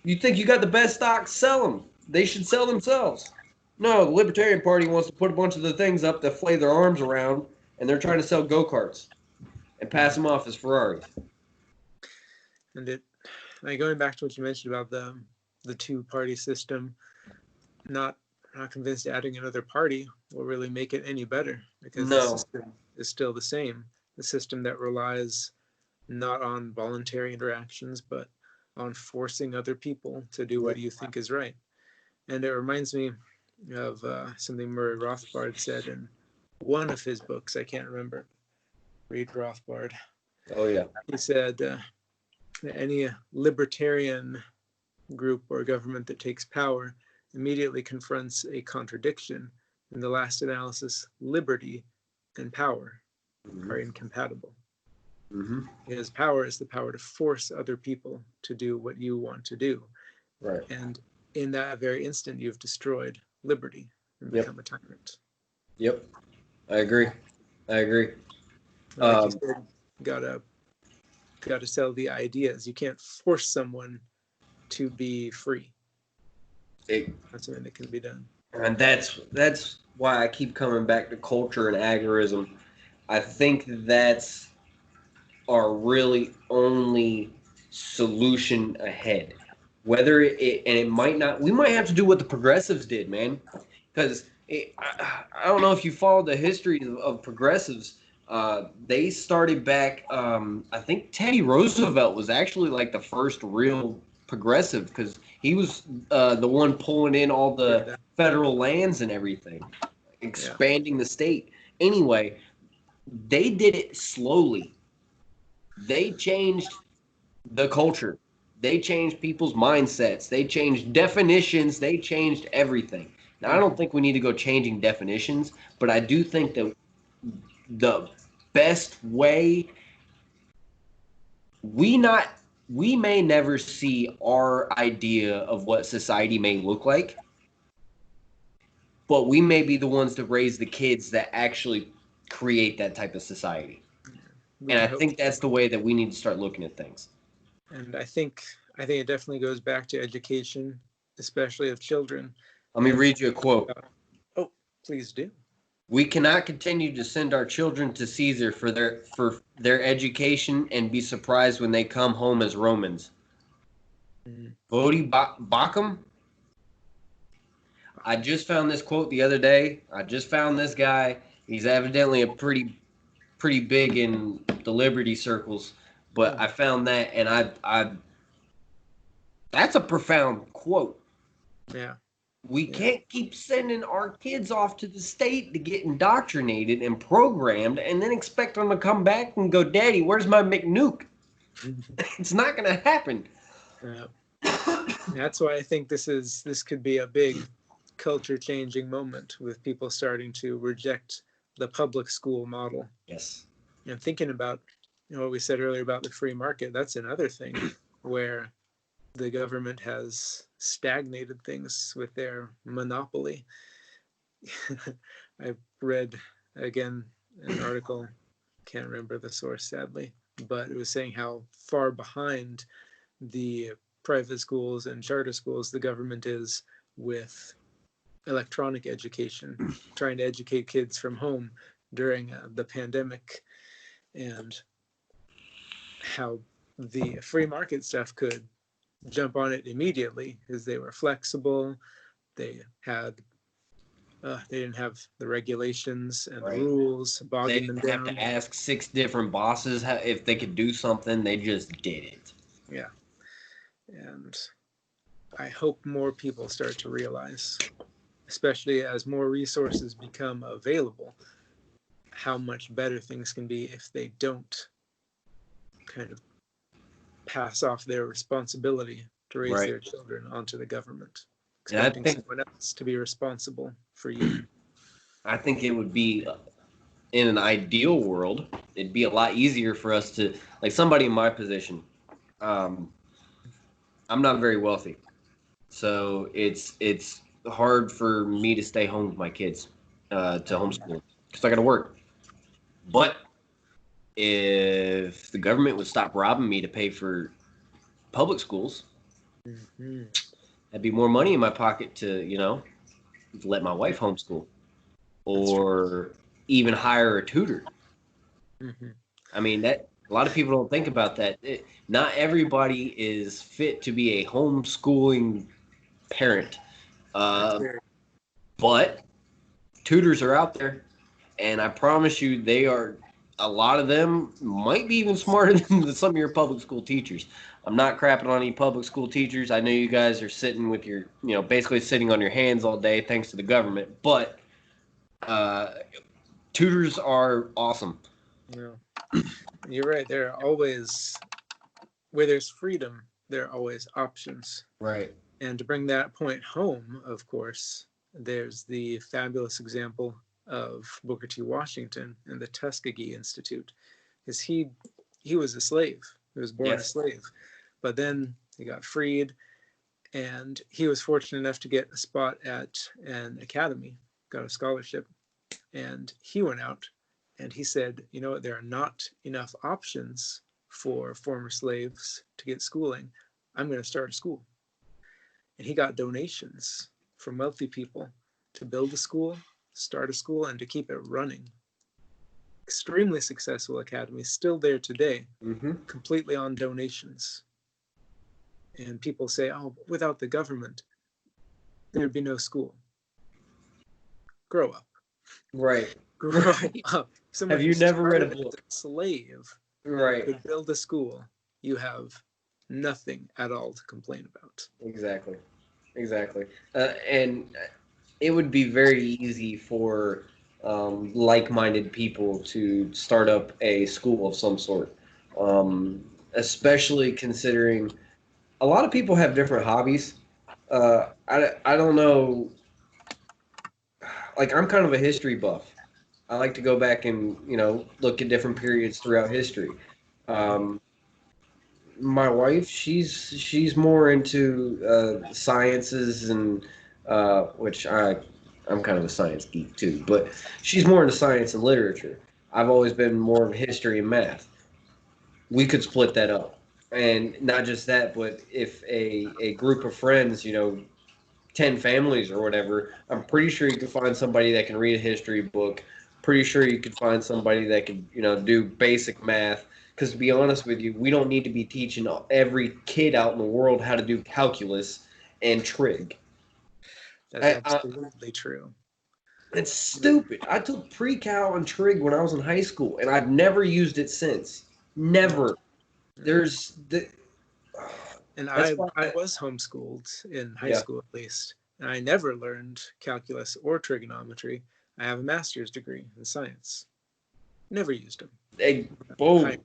You think you got the best stock? Sell them. They should sell themselves. No, the Libertarian Party wants to put a bunch of the things up that flay their arms around, and they're trying to sell go-karts and pass them off as Ferraris. And going back to what you mentioned about the two-party system, not convinced adding another party will really make it any better, because the system is still the same. The system that relies not on voluntary interactions, but on forcing other people to do what you think is right. And it reminds me of something Murray Rothbard said in one of his books. I can't remember. Read Rothbard. Oh, yeah. He said, any libertarian group or government that takes power immediately confronts a contradiction. In the last analysis, liberty and power are incompatible. Because power is the power to force other people to do what you want to do. Right. And in that very instant, you've destroyed liberty and become a tyrant. Yep. I agree. Like you said, gotta sell the ideas. You can't force someone to be free. That's something that can be done. And that's why I keep coming back to culture and agorism. I think that's our really only solution ahead. Whether it might not, we might have to do what the progressives did, man. Because I don't know if you followed the history of progressives. They started back, I think Teddy Roosevelt was actually like the first real progressive, because he was the one pulling in all the federal lands and everything, expanding the state. Anyway, they did it slowly. They changed the culture. They changed people's mindsets. They changed definitions. They changed everything. Now, I don't think we need to go changing definitions, but I do think that the best way, we may never see our idea of what society may look like, but we may be the ones to raise the kids that actually create that type of society. And I think that's the way that we need to start looking at things. And I think it definitely goes back to education, especially of children. Let me read you a quote. Oh, please do. We cannot continue to send our children to Caesar for their education and be surprised when they come home as Romans. Vodi Bakum. I just found this quote the other day. I just found this guy. He's evidently a pretty big in the liberty circles, but I found that, and I that's a profound quote. Yeah. We can't keep sending our kids off to the state to get indoctrinated and programmed and then expect them to come back and go, Daddy, where's my McNuke? It's not going to happen. That's why I think this could be a big culture changing moment, with people starting to reject the public school model. Yes. And thinking about what we said earlier about the free market, that's another thing where the government has stagnated things with their monopoly. I read again an article, can't remember the source sadly, but it was saying how far behind the private schools and charter schools the government is with electronic education, trying to educate kids from home during the pandemic, and how the free market stuff could jump on it immediately because they were flexible. They didn't have the regulations and the rules bogging them down. They didn't have to ask 6 different bosses if they could do something. They just did it. Yeah. And I hope more people start to realize, especially as more resources become available, how much better things can be if they don't kind of pass off their responsibility to raise their children onto the government, expecting someone else to be responsible for you. I think it would be, in an ideal world, it'd be a lot easier for us to, like somebody in my position, I'm not very wealthy, so it's hard for me to stay home with my kids to homeschool because I got to work. But if the government would stop robbing me to pay for public schools, that'd be more money in my pocket to, let my wife homeschool or even hire a tutor. I mean, that a lot of people don't think about that. Not everybody is fit to be a homeschooling parent. But tutors are out there, and I promise you they are a lot of them might be even smarter than some of your public school teachers. I'm not crapping on any public school teachers. I know you guys are sitting with your, basically sitting on your hands all day thanks to the government, but uh, tutors are awesome. No, you're right. There are always, where there's freedom, there are always options. Right. And to bring that point home, of course, there's the fabulous example of Booker T. Washington and the Tuskegee Institute, because he was a slave. He was born a slave, but then he got freed, and he was fortunate enough to get a spot at an academy, got a scholarship, and he went out and he said, you know what, there are not enough options for former slaves to get schooling. I'm going to start a school. And he got donations from wealthy people to build a school, start a school, and to keep it running. Extremely successful academy, still there today, completely on donations. And people say, oh, without the government, there'd be no school. Grow up. Right. Grow up. Someone Have you never read a started book? as a slave, Right. could build a school. You have nothing at all to complain about. Exactly. And it would be very easy for like-minded people to start up a school of some sort, especially considering a lot of people have different hobbies. I don't know. Like, I'm kind of a history buff. I like to go back and look at different periods throughout history. Um, my wife, she's more into sciences and which I'm kind of a science geek too, but she's more into science and literature. I've always been more of history and math. We could split that up, and not just that, but if a group of friends, 10 families or whatever, I'm pretty sure you could find somebody that can read a history book. Pretty sure you could find somebody that could, do basic math. Because to be honest with you, we don't need to be teaching every kid out in the world how to do calculus and trig. That's absolutely true. It's stupid. I took pre-cal and trig when I was in high school, and I've never used it since. Never. There's the. And I was homeschooled in high school, at least, and I never learned calculus or trigonometry. I have a master's degree in science. Never used them. Boom.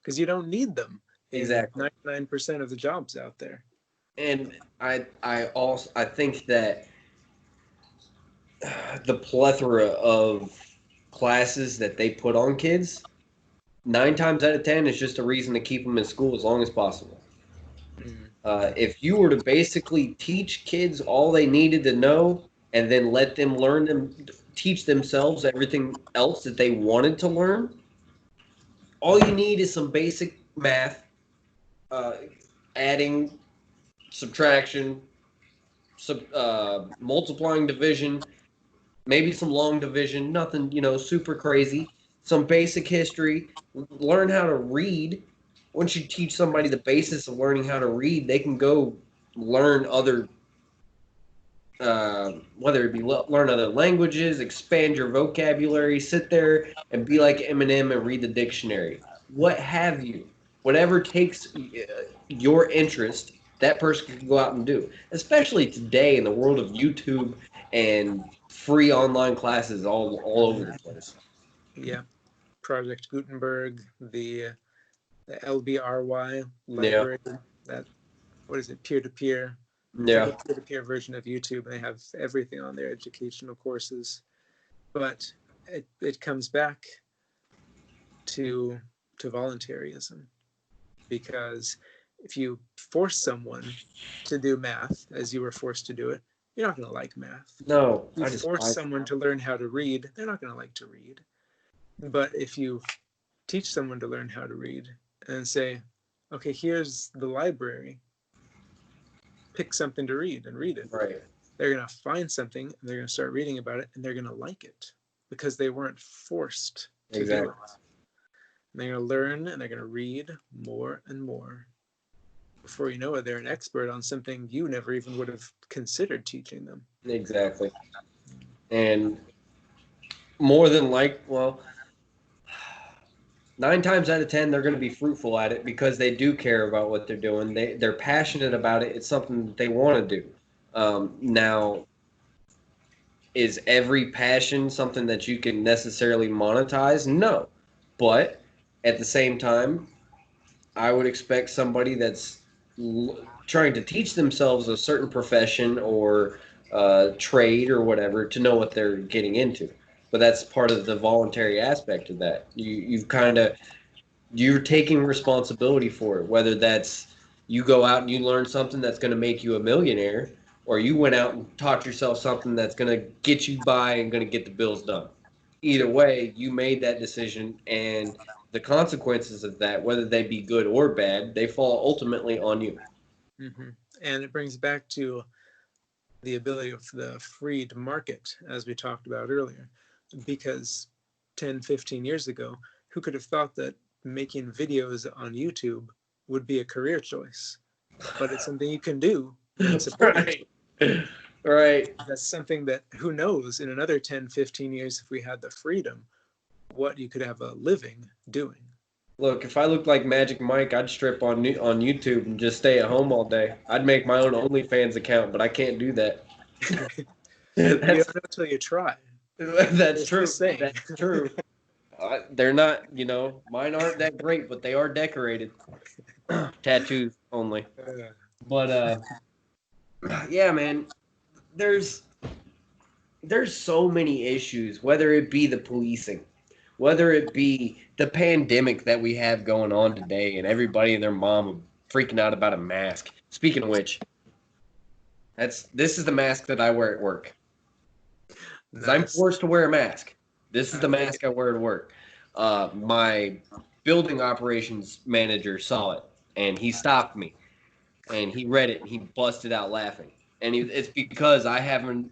Because you don't need them. Exactly. 99% of the jobs out there. And I think that the plethora of classes that they put on kids, 9 times out of 10 is just a reason to keep them in school as long as possible. If you were to basically teach kids all they needed to know and then let them teach themselves everything else that they wanted to learn, all you need is some basic math, adding, subtraction, multiplying, division, maybe some long division, nothing, super crazy. Some basic history, learn how to read. Once you teach somebody the basis of learning how to read, they can go learn other, whether it be learn other languages, expand your vocabulary, sit there and be like Eminem and read the dictionary. What have you? Whatever takes your interest, that person can go out and do. Especially today in the world of YouTube and free online classes all over the place. Yeah. Project Gutenberg, the LBRY library, that, what is it, peer-to-peer? Yeah. Like a peer-to-peer version of YouTube, and they have everything on their educational courses. But it comes back to voluntarism, because if you force someone to do math as you were forced to do it, you're not going to like math. No. You force someone to learn how to read, they're not going to like to read. But if you teach someone to learn how to read and say, okay, here's the library, pick something to read and read it. Right. They're going to find something and they're going to start reading about it, and they're going to like it because they weren't forced to do it. And they're going to learn and they're going to read more and more. Before you know it, they're an expert on something you never even would have considered teaching them. Exactly. And more than well, 9 times out of 10 they're going to be fruitful at it because they do care about what they're doing. They're passionate about it. It's something that they want to do. Now, is every passion something that you can necessarily monetize? No, but at the same time, I would expect somebody that's trying to teach themselves a certain profession or trade or whatever to know what they're getting into. But that's part of the voluntary aspect of that. You've kind of you're taking responsibility for it, whether that's you go out and you learn something that's going to make you a millionaire, or you went out and taught yourself something that's going to get you by and going to get the bills done. Either way, you made that decision, and the consequences of that, whether they be good or bad, they fall ultimately on you. Mm-hmm. And it brings back to the ability of the freed market, as we talked about earlier, because 10, 15 years ago, who could have thought that making videos on YouTube would be a career choice? But it's something you can do and support it. Right. Right. That's something that, who knows, in another 10, 15 years, if we had the freedom, what you could have a living doing. Look, if I looked like Magic Mike, I'd strip on YouTube and just stay at home all day. I'd make my own OnlyFans account, but I can't do that. You That's don't know until you try. that's It's true. just saying. That's true. They're not, mine aren't that great, but they are decorated. Tattoos only. But yeah, man, there's there's so many issues, whether it be the policing, whether it be the pandemic that we have going on today, and everybody and their mom freaking out about a mask. Speaking of which, this is the mask that I wear at work. Because I'm Nice. forced to wear a mask. This is the mask I wear at work. My building operations manager saw it, and he stopped me, and he read it, and he busted out laughing. And it's because I'm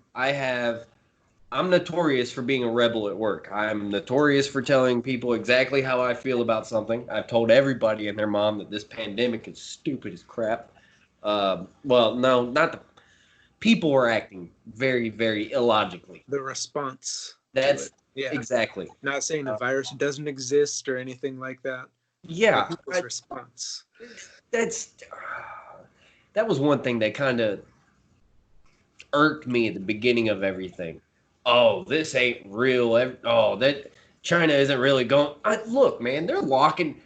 notorious for being a rebel at work. I'm notorious for telling people exactly how I feel about something. I've told everybody and their mom that this pandemic is stupid as crap. Well, no, not the people are acting very, very illogically. The response to That's it. Yeah. exactly. Not saying the virus doesn't exist or anything like that. Yeah, People's response. that's that was one thing that kind of irked me at the beginning of everything. Oh, this ain't real. Oh, that China isn't really going. Look, man, they're locking.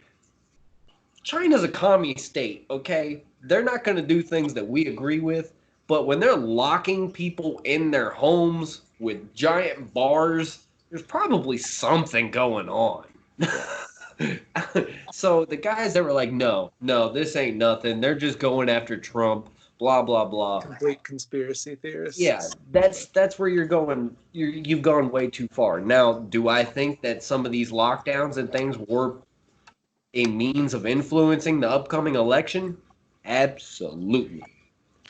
China's a communist state, okay? They're not going to do things that we agree with, but when they're locking people in their homes with giant bars, there's probably something going on. So the guys that were like, no, this ain't nothing. They're just going after Trump, blah blah blah. Complete conspiracy theorists. Yeah, that's where you're going. You've gone way too far. Now, do I think that some of these lockdowns and things were a means of influencing the upcoming election? Absolutely.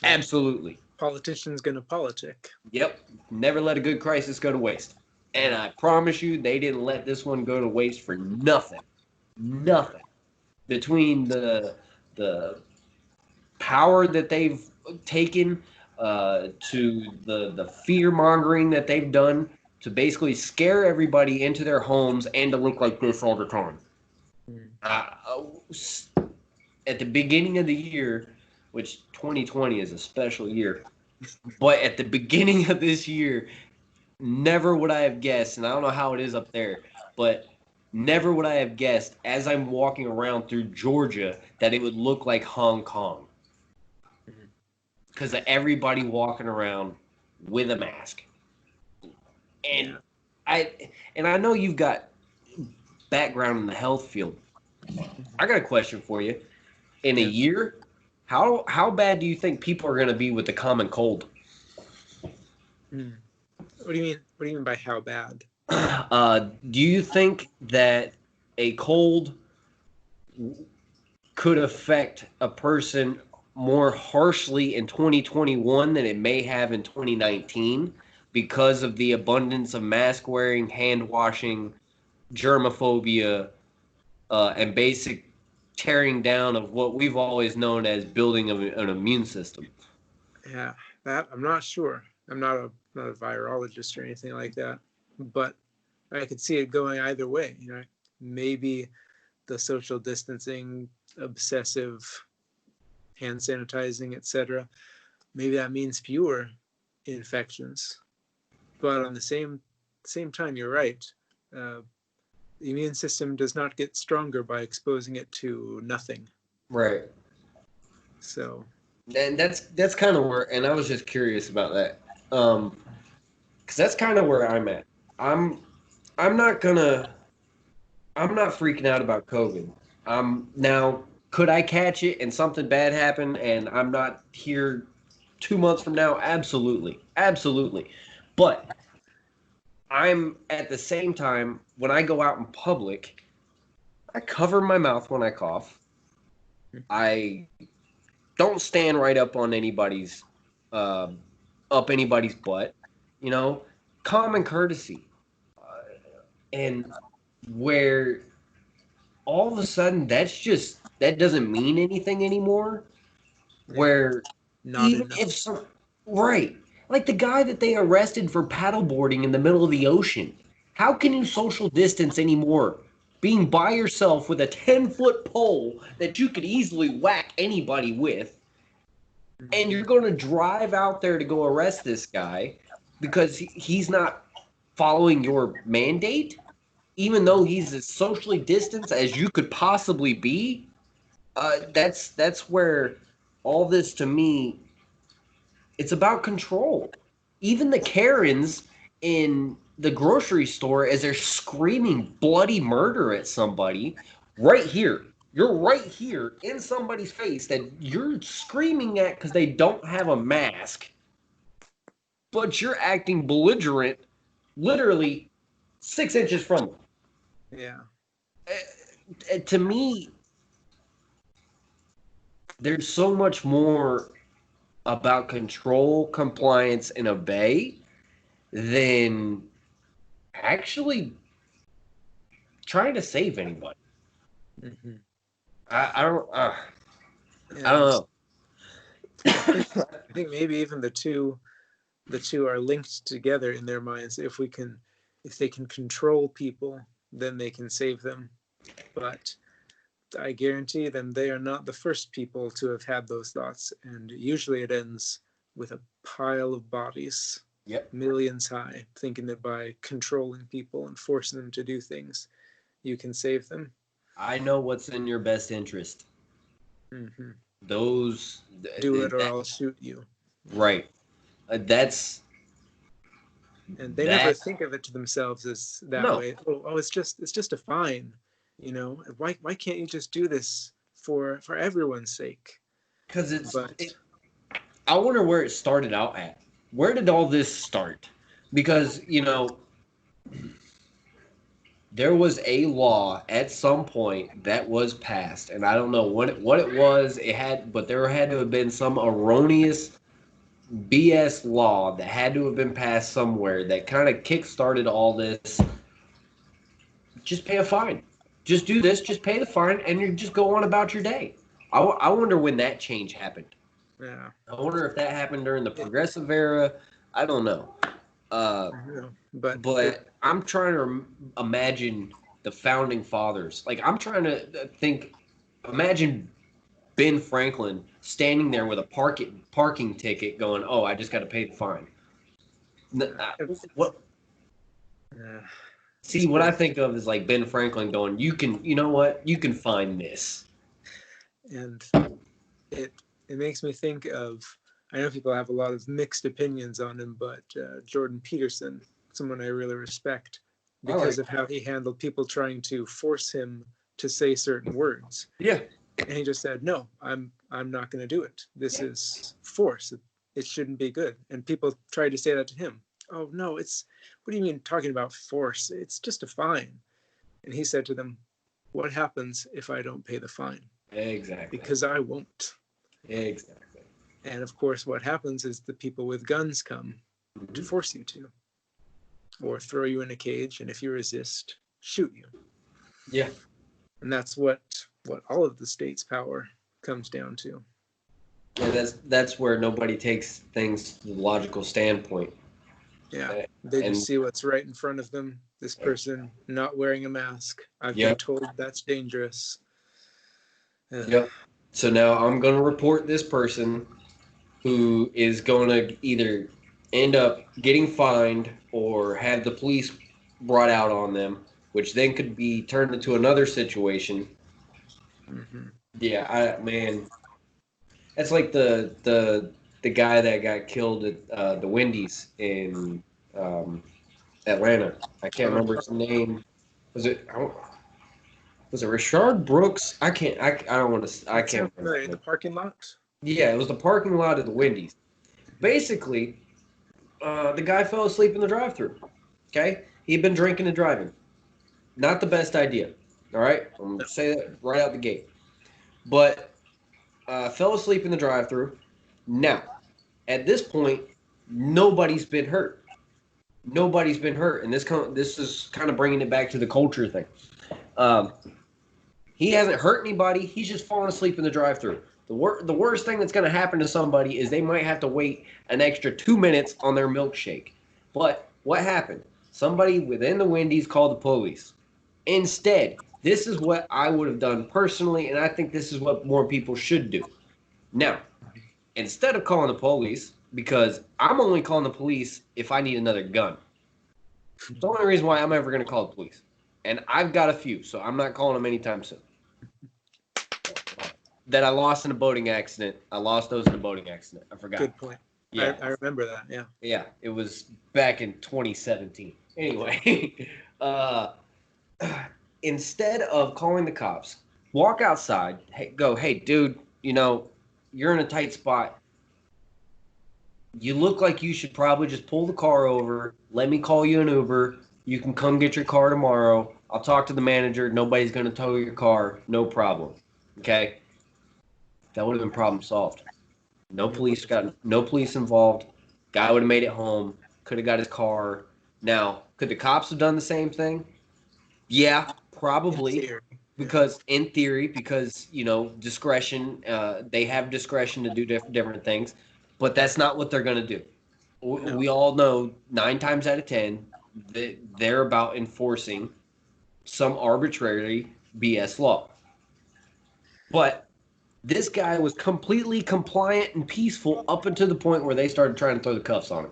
Absolutely. Politicians gonna politic. Yep. Never let a good crisis go to waste. And I promise you, they didn't let this one go to waste for nothing. Nothing. Between the power that they've taken to the fear mongering that they've done to basically scare everybody into their homes and to look like this all the time. At the beginning of the year, which 2020 is a special year, but at the beginning of this year, never would I have guessed, and I don't know how it is up there, but never would I have guessed as I'm walking around through Georgia that it would look like Hong Kong. Because of everybody walking around with a mask. And I know you've got background in the health field. I got a question for you. In a year, how bad do you think people are going to be with the common cold? What do you mean? What do you mean by how bad? Do you think that a cold could affect a person more harshly in 2021 than it may have in 2019 because of the abundance of mask wearing, hand washing, germophobia, and basic tearing down of what we've always known as building an immune system? Yeah, that I'm not sure. I'm not a virologist or anything like that, but I could see it going either way. Maybe the social distancing, obsessive hand sanitizing, etc., maybe that means fewer infections. But on the same time, you're right. The immune system does not get stronger by exposing it to nothing. Right. So, And that's kind of where, and I was just curious about that, because that's kind of where I'm at. I'm I'm not gonna I'm not freaking out about COVID. Now, could I catch it and something bad happen and I'm not here 2 months from now? Absolutely, absolutely. But I'm at the same time when I go out in public, I cover my mouth when I cough. I don't stand right uh, up anybody's butt. You know, common courtesy, and where all of a sudden that doesn't mean anything anymore. Where not even enough. if some right, like the guy that they arrested for paddleboarding in the middle of the ocean, how can you social distance anymore? Being by yourself with a 10-foot pole that you could easily whack anybody with, and you're going to drive out there to go arrest this guy because he's not following your mandate, even though he's as socially distanced as you could possibly be. That's where all this to me, it's about control. Even the Karens in the grocery store, as they're screaming bloody murder at somebody, right here. You're right here in somebody's face that you're screaming at because they don't have a mask, but you're acting belligerent literally 6 inches from them. Yeah. To me, there's so much more about control, compliance, and obey than actually trying to save anybody. Mm-hmm. I don't. I And don't know. I think maybe even the two are linked together in their minds. If they can control people, then they can save them. But I guarantee them they are not the first people to have had those thoughts, and usually it ends with a pile of bodies, Yep. millions high, thinking that by controlling people and forcing them to do things, you can save them. I know what's in your best interest. Mm-hmm. Those. Do it or I'll shoot you. Right. That's And they never that. think of it to themselves as that No, way. Oh, it's just a fine, you know. Why can't you just do this for everyone's sake? because But I wonder where it started out at. Where did all this start? Because there was a law at some point that was passed, and I don't know what it was. But there had to have been some erroneous BS law that had to have been passed somewhere that kind of kick-started all this. Just pay a fine. Just do this. Just pay the fine, and you just go on about your day. I wonder when that change happened. yeah, I wonder if that happened during the progressive era. I don't know. Uh, I don't know. But but I'm trying to imagine the founding fathers. Like I'm trying to think. Imagine Ben Franklin standing there with a parking ticket, going, "Oh, I just got to pay the fine." What? uh, See, what I think of is like Ben Franklin going, "You can, you know what? You can find this." and it makes me think of. I know people have a lot of mixed opinions on him, but Jordan Peterson, someone I really respect, because of how he handled people trying to force him to say certain words. Yeah. And he just said, "No, I'm not going to do it. This is force. It shouldn't be good." And people tried to say that to him. "Oh no, what do you mean talking about force? It's just a fine." And he said to them, "What happens if I don't pay the fine? Exactly. Because I won't." Exactly. And of course, what happens is the people with guns come to force you to, or throw you in a cage, and if you resist, shoot you. Yeah. And that's what all of the state's power comes down to. Yeah, that's where nobody takes things to the logical standpoint. Yeah, they And just see what's right in front of them This person not wearing a mask. I've been Yep. told that's dangerous. Yep. So now I'm going to report this person who is going to either end up getting fined or have the police brought out on them, which then could be turned into another situation. Mhm. Yeah, man, that's like the guy that got killed at the Wendy's in um, Atlanta. I can't remember his name. Was it? Was it Rashard Brooks? I can't. I don't want to. I That can't sounds familiar. In the remember. parking lot? Yeah, it was the parking lot of the Wendy's. Basically, the guy fell asleep in the drive-thru. Okay, he'd been drinking and driving. Not the best idea. All right, I'm gonna say that right out the gate. But fell asleep in the drive-thru. Now, at this point, nobody's been hurt. Nobody's been hurt, and this is kind of bringing it back to the culture thing. Um, he hasn't hurt anybody. He's just fallen asleep in the drive-thru. The worst thing that's going to happen to somebody is they might have to wait an extra 2 minutes on their milkshake. But what happened? Somebody within the Wendy's called the police. Instead, this is what I would have done personally, and I think this is what more people should do. Now, instead of calling the police, because I'm only calling the police if I need another gun. It's the only reason why I'm ever going to call the police. And I've got a few, so I'm not calling them anytime soon. That I lost in a boating accident. I lost those in a boating accident. I forgot. Good point. Yeah. I remember that. Yeah. Yeah, it was back in 2017. Anyway, instead of calling the cops, walk outside, hey, dude, you're in a tight spot. You look like you should probably just pull the car over. Let me call you an Uber. You can come get your car tomorrow. I'll talk to the manager. Nobody's going to tow your car. No problem. Okay? That would have been problem solved. No police involved. Guy would have made it home. Could have got his car. Now, could the cops have done the same thing? Yeah, probably. In theory, because discretion. They have discretion to do different things, but that's not what they're going to do. No. We all know 9 times out of 10 that they're about enforcing some arbitrary BS law. But this guy was completely compliant and peaceful up until the point where they started trying to throw the cuffs on him.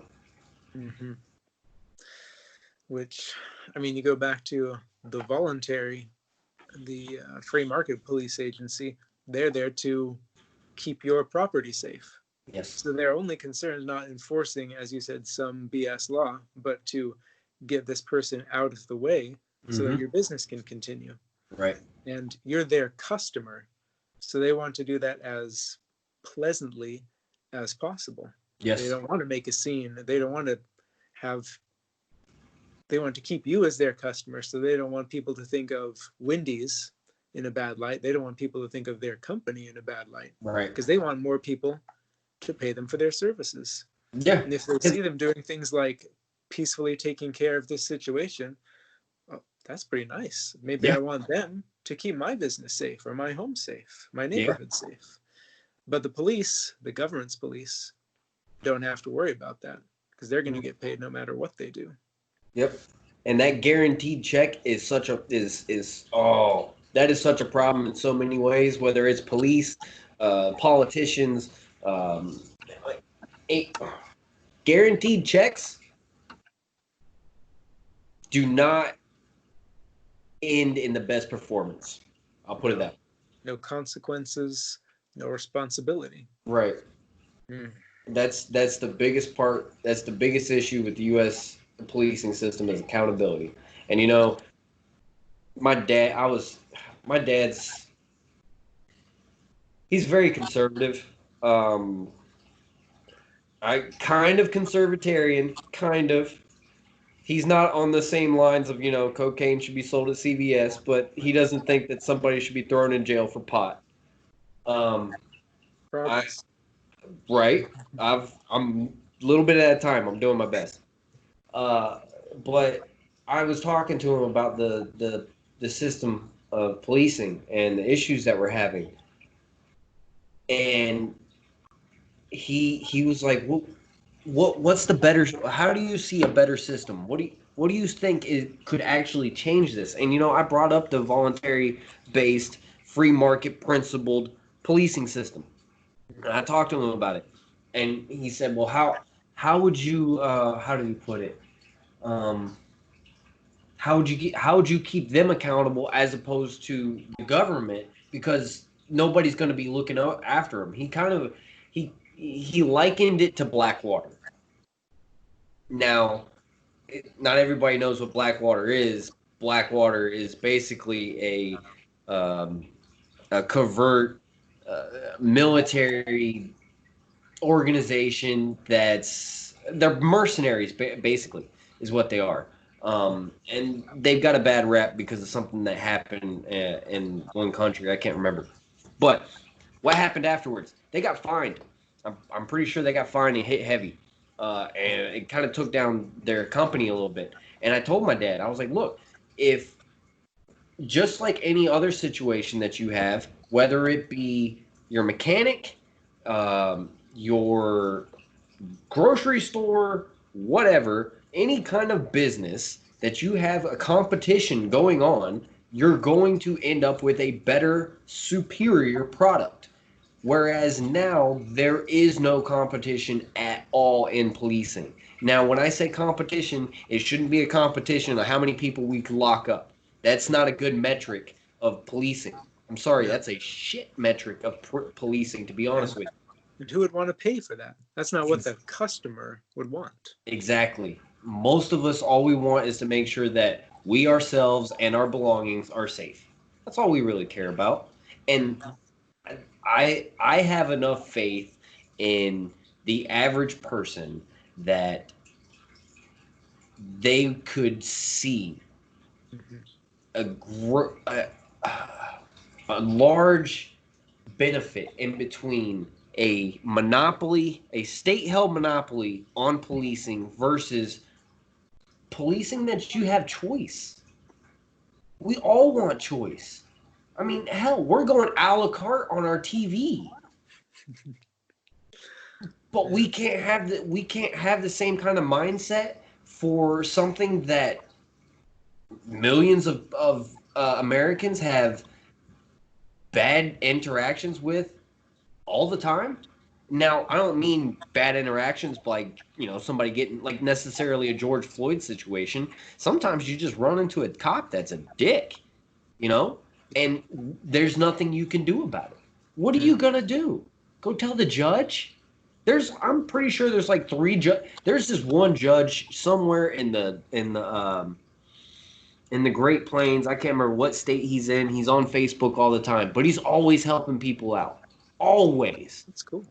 Mm-hmm. Which, I mean, you go back to the voluntary, the free market police agency. They're there to keep your property safe. Yes. So their only concern is not enforcing, as you said, some BS law, but to get this person out of the way so that your business can continue. Right. And you're their customer. So they want to do that as pleasantly as possible. Yes. They don't want to make a scene. They don't want to they want to keep you as their customer. So they don't want people to think of Wendy's in a bad light. They don't want people to think of their company in a bad light. Right. Because they want more people to pay them for their services. Yeah. And if they see them doing things like peacefully taking care of this situation, well, that's pretty nice. Maybe I want them to keep my business safe or my home safe, my neighborhood safe. But the police, the government's police, don't have to worry about that because they're going to get paid no matter what they do. Yep. And that guaranteed check is such a that is such a problem in so many ways, whether it's police, politicians, guaranteed checks do not end in the best performance. I'll put it that way. No consequences, no responsibility. Right. That's the biggest part. That's the biggest issue with the U.S. policing system is accountability. And my dad's he's very conservative. I kind of conservatarian, kind of. He's not on the same lines of, cocaine should be sold at CVS, but he doesn't think that somebody should be thrown in jail for pot. Right. I'm a little bit at a time. I'm doing my best. But I was talking to him about the system of policing and the issues that we're having. And he was like, well, what's the better? How do you see a better system? What do you think could actually change this? And I brought up the voluntary-based, free market principled policing system. And I talked to him about it, and he said, "Well, how would you how did he put it? Um, how would you keep them accountable as opposed to the government because nobody's going to be looking out after them?" He likened it to Blackwater. Now, not everybody knows what Blackwater is. Blackwater is basically a covert military organization they're mercenaries basically is what they are, and they've got a bad rep because of something that happened in one country. I can't remember, but what happened afterwards? They got fined. I'm pretty sure they got fined and hit heavy, and it kind of took down their company a little bit. And I told my dad, I was like, look, if just like any other situation that you have, whether it be your mechanic, your grocery store, whatever, any kind of business that you have a competition going on, you're going to end up with a better, superior product. Whereas now there is no competition at all in policing. Now, when I say competition, it shouldn't be a competition of how many people we can lock up. That's not a good metric of policing. I'm sorry, Yeah. that's a shit metric of policing, to be honest with And who would want to pay for that? That's not you. what the customer would want. Exactly. Most of us, all we want is to make sure that we ourselves and our belongings are safe. That's all we really care about. And I have enough faith in the average person that they could see Mhm. a, a large benefit in between a monopoly, a state-held monopoly on policing versus policing that you have choice. We all want choice. I mean, hell, we're going a la carte on our TV. But we can't have the same kind of mindset for something that millions of Americans have bad interactions with all the time. Now, I don't mean bad interactions like, somebody getting like necessarily a George Floyd situation. Sometimes you just run into a cop that's a dick, you know, and there's nothing you can do about it. What are you gonna do? Go tell the judge? I'm pretty sure there's like there's this one judge somewhere in the Great Plains. I can't remember what state he's in. He's on Facebook all the time, but he's always helping people out. Always. That's cool.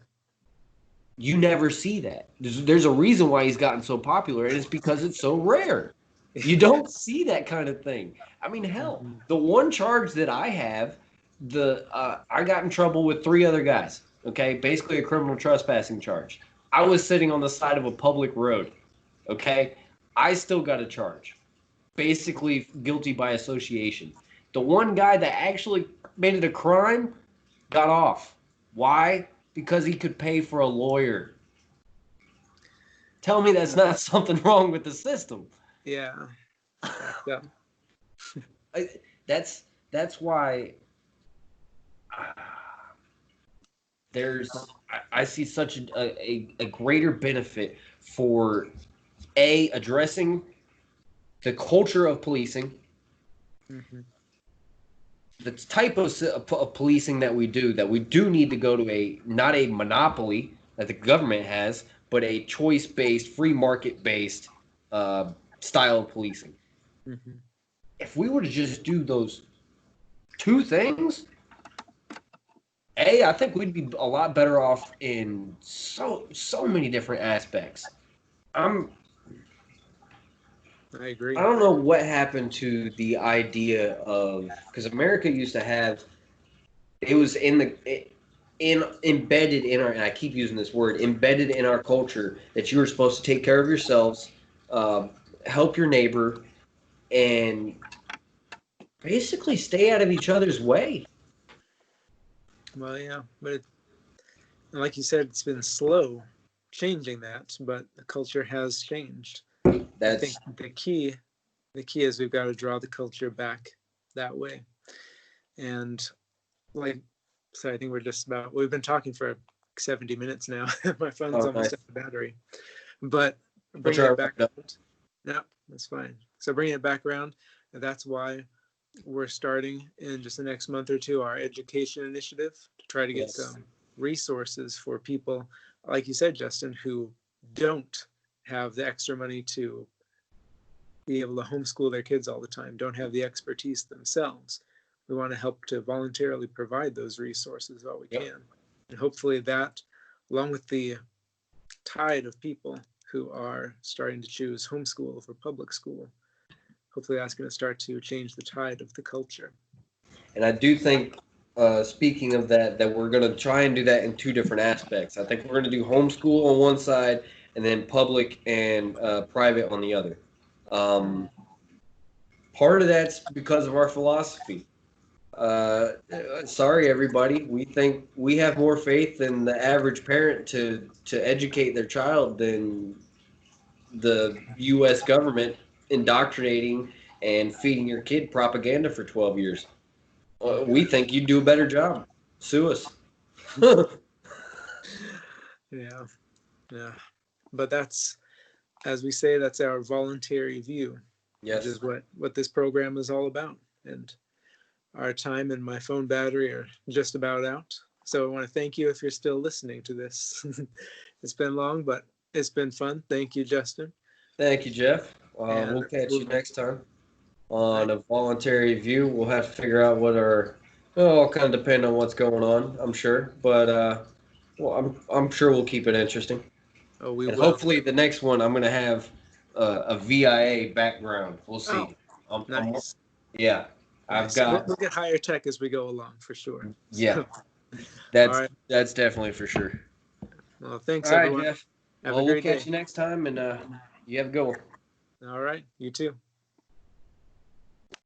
You never see that. There's a reason why he's gotten so popular, and it's because it's so rare. You don't see that kind of thing. I mean, hell, Mhm. the one charge that I have, I got in trouble with three other guys. Okay, basically a criminal trespassing charge. I was sitting on the side of a public road. Okay, I still got a charge. Basically guilty by association. The one guy that actually made it a crime got off. Why? Because he could pay for a lawyer. Tell me that's not something wrong with the system. Yeah. Yeah. I, that's why I see such a greater benefit for addressing the culture of policing, Hmm. the type of policing that we do need to go to not a monopoly that the government has, but a choice-based, free market-based style of policing. Hmm. If we were to just do those two things, I think we'd be a lot better off in so many different aspects. I'm I agree. I don't know what happened to the idea of, because America used to have, it was in embedded in our, and I keep using this word, embedded in our culture that you were supposed to take care of yourselves, uh, help your neighbor, and basically stay out of each other's way. Well, yeah, but like you said, it's been slow changing that, but the culture has changed. I That's think the key is we've got to draw the culture back that way. And like, so I think we've been talking for 70 minutes now. My phone's almost nice. out of battery. But We'll bringing try it back to- around, no, that's fine. So bringing it back around, that's why we're starting in just the next month or two our education initiative to try to get Yes. some resources for people, like you said, Justin, who don't have the extra money to be able to homeschool their kids all the time, don't have the expertise themselves. We want to help to voluntarily provide those resources while we Yep. can. And hopefully that, along with the tide of people who are starting to choose homeschool over public school, hopefully that's going to start to change the tide of the culture. And I do think, speaking of that, that we're going to try and do that in two different aspects. I think we're going to do homeschool on one side and then public and private on the other. Part of that's because of our philosophy. Sorry, everybody. We think we have more faith in the average parent to educate their child than the U.S. government indoctrinating and feeding your kid propaganda for 12 years. We think you'd do a better job. Sue us. Yeah, yeah. But that's, as we say, that's our voluntary view, which Yes. is what this program is all about. And our time and my phone battery are just about out. So I want to thank you if you're still listening to this. It's been long, but it's been fun. Thank you, Justin. Thank you, Jeff. And We'll catch you next time on a voluntary view. We'll have to figure out what our, well, it'll kind of depend on what's going on, I'm sure. But well, I'm sure we'll keep it interesting. Oh, we And will. hopefully the next one I'm gonna have a VIA background. We'll see. Oh, nice. Yeah, I've Nice. got. We'll get higher tech as we go along for sure. Yeah, All right. that's definitely for sure. Well, thanks, All right, everyone. Jeff. Have Well, a we'll great catch day. you next time, and you have a good one. All right. You too.